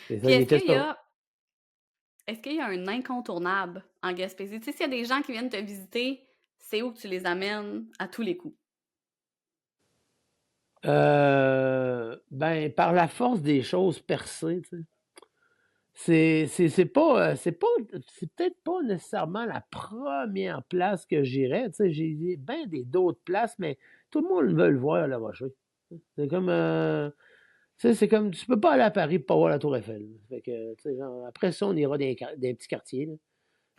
Speaker 2: C'est ça,
Speaker 1: Puis
Speaker 2: il était ça.
Speaker 1: est-ce qu'il y a un incontournable en Gaspésie? Tu sais, s'il y a des gens qui viennent te visiter, c'est où que tu les amènes à tous les coups?
Speaker 2: Ben, par la force des choses percées, tu sais. C'est peut-être pas nécessairement la première place que j'irais. Tu sais, j'ai bien d'autres places, mais tout le monde veut le voir, le rocher. C'est comme, tu sais, c'est comme, tu peux pas aller à Paris pour pas voir la Tour Eiffel. Fait que, tu sais, genre, après ça, on ira dans des petits quartiers, là.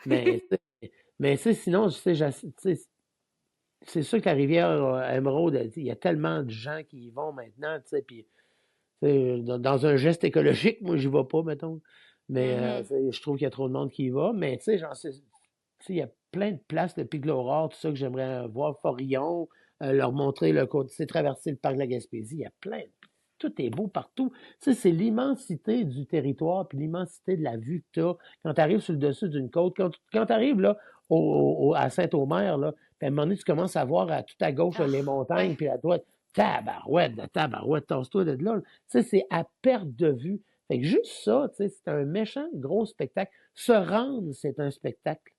Speaker 2: Mais, tu sais, mais, tu sais, sinon, tu sais, tu sais, c'est sûr que la rivière Emeraude, il y a tellement de gens qui y vont maintenant, tu sais, puis tu sais, dans un geste écologique, moi, j'y vais pas, mettons. Mais
Speaker 1: Mhm.
Speaker 2: je trouve qu'il y a trop de monde qui y va. Mais tu sais, il y a plein de places, le Pic Laurent, tout ça que j'aimerais voir, Forillon, leur montrer le côté, tu sais, traverser le parc de la Gaspésie. Il y a plein. Tout est beau partout. Tu sais, c'est l'immensité du territoire puis l'immensité de la vue que tu as quand tu arrives sur le dessus d'une côte. Quand tu arrives là, à Saint-Omer, là, puis à un moment donné, tu commences à voir à tout à gauche là, les
Speaker 1: Ah,
Speaker 2: montagnes,
Speaker 1: ouais.
Speaker 2: puis à droite, tabarouette, tasse-toi de là. Tu sais, c'est à perte de vue. Fait que juste ça, tu sais, c'est un méchant gros spectacle. Se rendre, c'est un spectacle.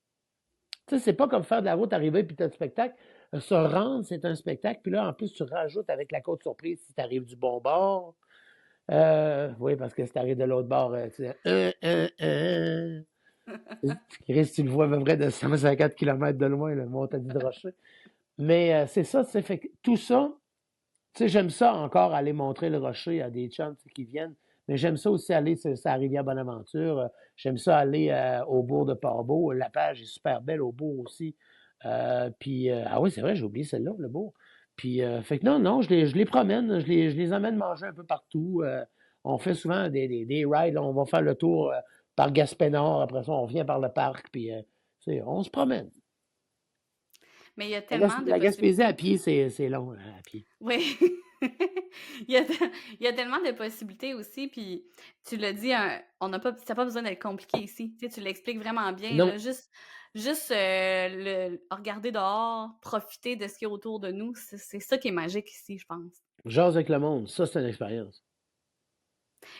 Speaker 2: Tu sais, c'est pas comme faire de la route, arriver puis t'as le spectacle. Se rendre, c'est un spectacle. Puis là, en plus, tu rajoutes avec la côte surprise si t'arrives du bon bord. Oui, parce que si t'arrives de l'autre bord, tu sais, Chris, tu le vois à peu près de 150 km de loin, le montagne de Rocher. Mais c'est ça, tu sais, fait que tout ça, tu sais, j'aime ça encore aller montrer le rocher à des chums tu sais, qui viennent. Mais j'aime ça aussi aller sur la rivière Bonaventure. J'aime ça aller au bourg de Port-Beau. La plage est super belle au bourg aussi. Puis, ah oui, c'est vrai, j'ai oublié celle-là, le bourg. Puis, fait que non, je les promène, je les emmène manger un peu partout. On fait souvent des rides. Là, on va faire le tour par Gaspé-Nord. Après ça, on vient par le parc. Puis, tu sais, on se promène.
Speaker 1: Mais il y a
Speaker 2: La,
Speaker 1: tellement de
Speaker 2: la Gaspésie à
Speaker 1: possibilités.
Speaker 2: pied, c'est long, hein, à pied.
Speaker 1: Oui. Il y a, il y a tellement de possibilités aussi, puis tu l'as dit, ça n'a pas besoin d'être compliqué ici. Tu sais, tu l'expliques vraiment bien,
Speaker 2: Non,
Speaker 1: là, juste regarder dehors, profiter de ce qu'il y a autour de nous, c'est ça qui est magique ici, je pense.
Speaker 2: jase avec le monde. Ça, c'est une expérience.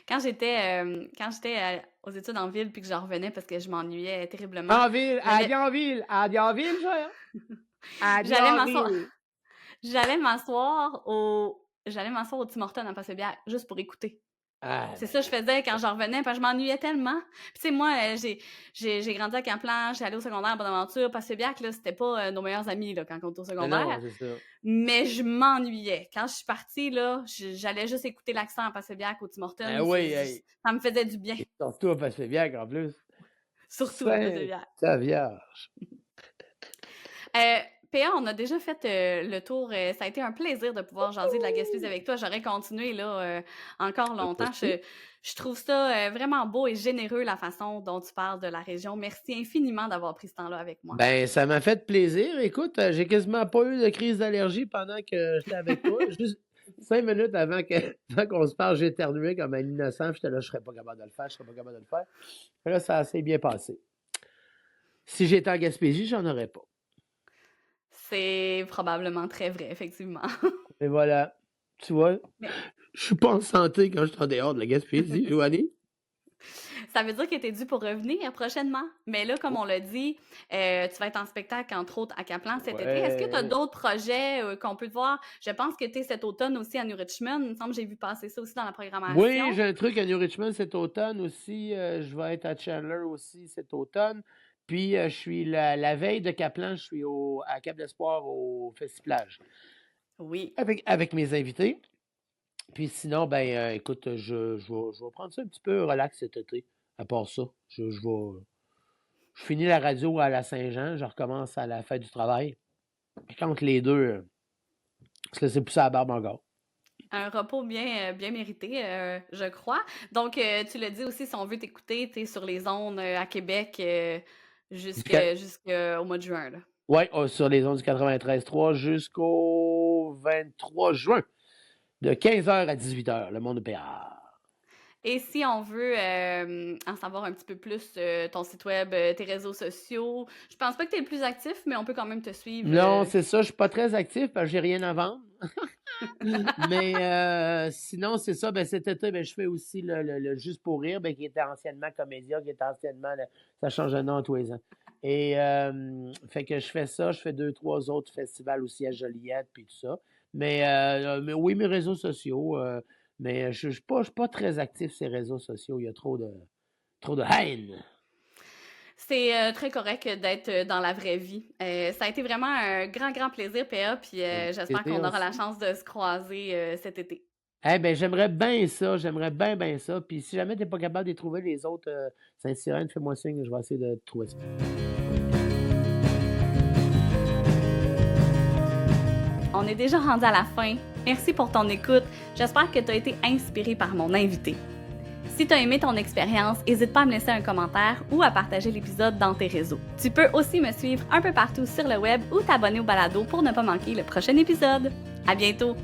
Speaker 1: Quand j'étais aux études en ville puis que j'en revenais parce que je m'ennuyais terriblement,
Speaker 2: En ville, à
Speaker 1: j'allais
Speaker 2: Bienville, à Bienville, ça, hein? À
Speaker 1: j'allais m'asseoir
Speaker 2: Bienville.
Speaker 1: j'allais m'asseoir au Tim Hortons à Passebière juste pour écouter.
Speaker 2: Ah,
Speaker 1: C'est
Speaker 2: ben,
Speaker 1: ça que je faisais quand j'en revenais, parce que je m'ennuyais tellement. Puis tu sais, moi, j'ai grandi à Camplan, j'ai allé au secondaire à Bonaventure, Passebiac, là, c'était pas nos meilleurs amis, là, quand on était au
Speaker 2: non, non,
Speaker 1: secondaire.
Speaker 2: c'est ça.
Speaker 1: Mais je m'ennuyais. Quand je suis partie, là, j'allais juste écouter l'accent à Passebiac au Tim
Speaker 2: Ben
Speaker 1: Hortons.
Speaker 2: oui, hey.
Speaker 1: Ça me faisait du bien.
Speaker 2: Surtout à Passebiac, en plus.
Speaker 1: Surtout à Passebiac.
Speaker 2: Saint-Vierge.
Speaker 1: Euh, PA, on a déjà fait le tour. Ça a été un plaisir de pouvoir jaser de la Gaspésie avec toi. J'aurais continué là encore
Speaker 2: Pas
Speaker 1: longtemps.
Speaker 2: possible.
Speaker 1: Je trouve ça vraiment beau et généreux la façon dont tu parles de la région. Merci infiniment d'avoir pris ce temps-là avec moi.
Speaker 2: Ben, ça m'a fait plaisir. Écoute, j'ai quasiment pas eu de crise d'allergie pendant que j'étais avec toi. Juste 5 minutes avant qu'on se parle, j'ai éternué comme un innocent. J'étais là, je serais pas capable de le faire, je serais pas capable de le faire. Mais là, ça s'est bien passé. Si j'étais en Gaspésie, j'en aurais pas.
Speaker 1: C'est probablement très vrai, effectivement.
Speaker 2: Et voilà. Tu vois,
Speaker 1: Mais
Speaker 2: je suis pas en santé quand je suis en dehors de la Gaspésie, Joanie.
Speaker 1: ça veut dire que tu es dû pour revenir prochainement. Mais là, comme on l'a dit, tu vas être en spectacle, entre autres, à Caplan cet été. Est-ce que tu as
Speaker 2: Ouais.
Speaker 1: d'autres projets qu'on peut te voir? Je pense que tu es cet automne aussi à New Richmond. Il me semble que j'ai vu passer ça aussi dans la
Speaker 2: Oui,
Speaker 1: programmation.
Speaker 2: j'ai un truc à New Richmond cet automne aussi. Je vais être à Chandler aussi cet automne. Puis, je suis la veille de Caplan, je suis à Cap d'Espoir au Festiplage
Speaker 1: Oui.
Speaker 2: avec mes invités. Puis sinon, ben, écoute, je vais prendre ça un petit peu relax cet été. À part ça, je finis la radio à la Saint-Jean, je recommence à la fête du travail. Puis entre les deux, se laisser pousser la barbe encore.
Speaker 1: Un repos bien mérité, je crois. Donc, tu l'as dit aussi, si on veut t'écouter, tu es sur les ondes à Québec jusqu'au mois de juin, là.
Speaker 2: Oui, sur les ondes du 93.3 jusqu'au 23 juin, de 15h à 18h, le monde de PA.
Speaker 1: Et si on veut en savoir un petit peu plus, ton site web, tes réseaux sociaux, je pense pas que tu es le plus actif, mais on peut quand même te suivre.
Speaker 2: Non, c'est ça, je suis pas très actif parce que j'ai rien à vendre. Mais sinon, c'est ça. Ben, cet été, ben, je fais aussi le Juste pour rire, ben, qui était anciennement Comédia, qui était anciennement, ça change de nom tous les ans. Et fait que je fais ça. Je fais 2, 3 autres festivals aussi à Joliette, puis tout ça. Mais oui, mes réseaux sociaux. Mais je suis pas très actif sur ces réseaux sociaux. Il y a trop de haine.
Speaker 1: C'est très correct d'être dans la vraie vie. Ça a été vraiment un grand plaisir, PA, puis j'espère qu'on aura la
Speaker 2: Aussi.
Speaker 1: chance de se croiser cet été.
Speaker 2: Eh ben, j'aimerais bien ça, bien ça. Puis si jamais t'es pas capable de trouver les autres Saint-Cyrène, fais-moi signe, je vais essayer de trouver ça.
Speaker 1: On est déjà rendu à la fin. Merci pour ton écoute. J'espère que tu as été inspiré par mon invité. Si tu as aimé ton expérience, n'hésite pas à me laisser un commentaire ou à partager l'épisode dans tes réseaux. Tu peux aussi me suivre un peu partout sur le web ou t'abonner au balado pour ne pas manquer le prochain épisode. À bientôt!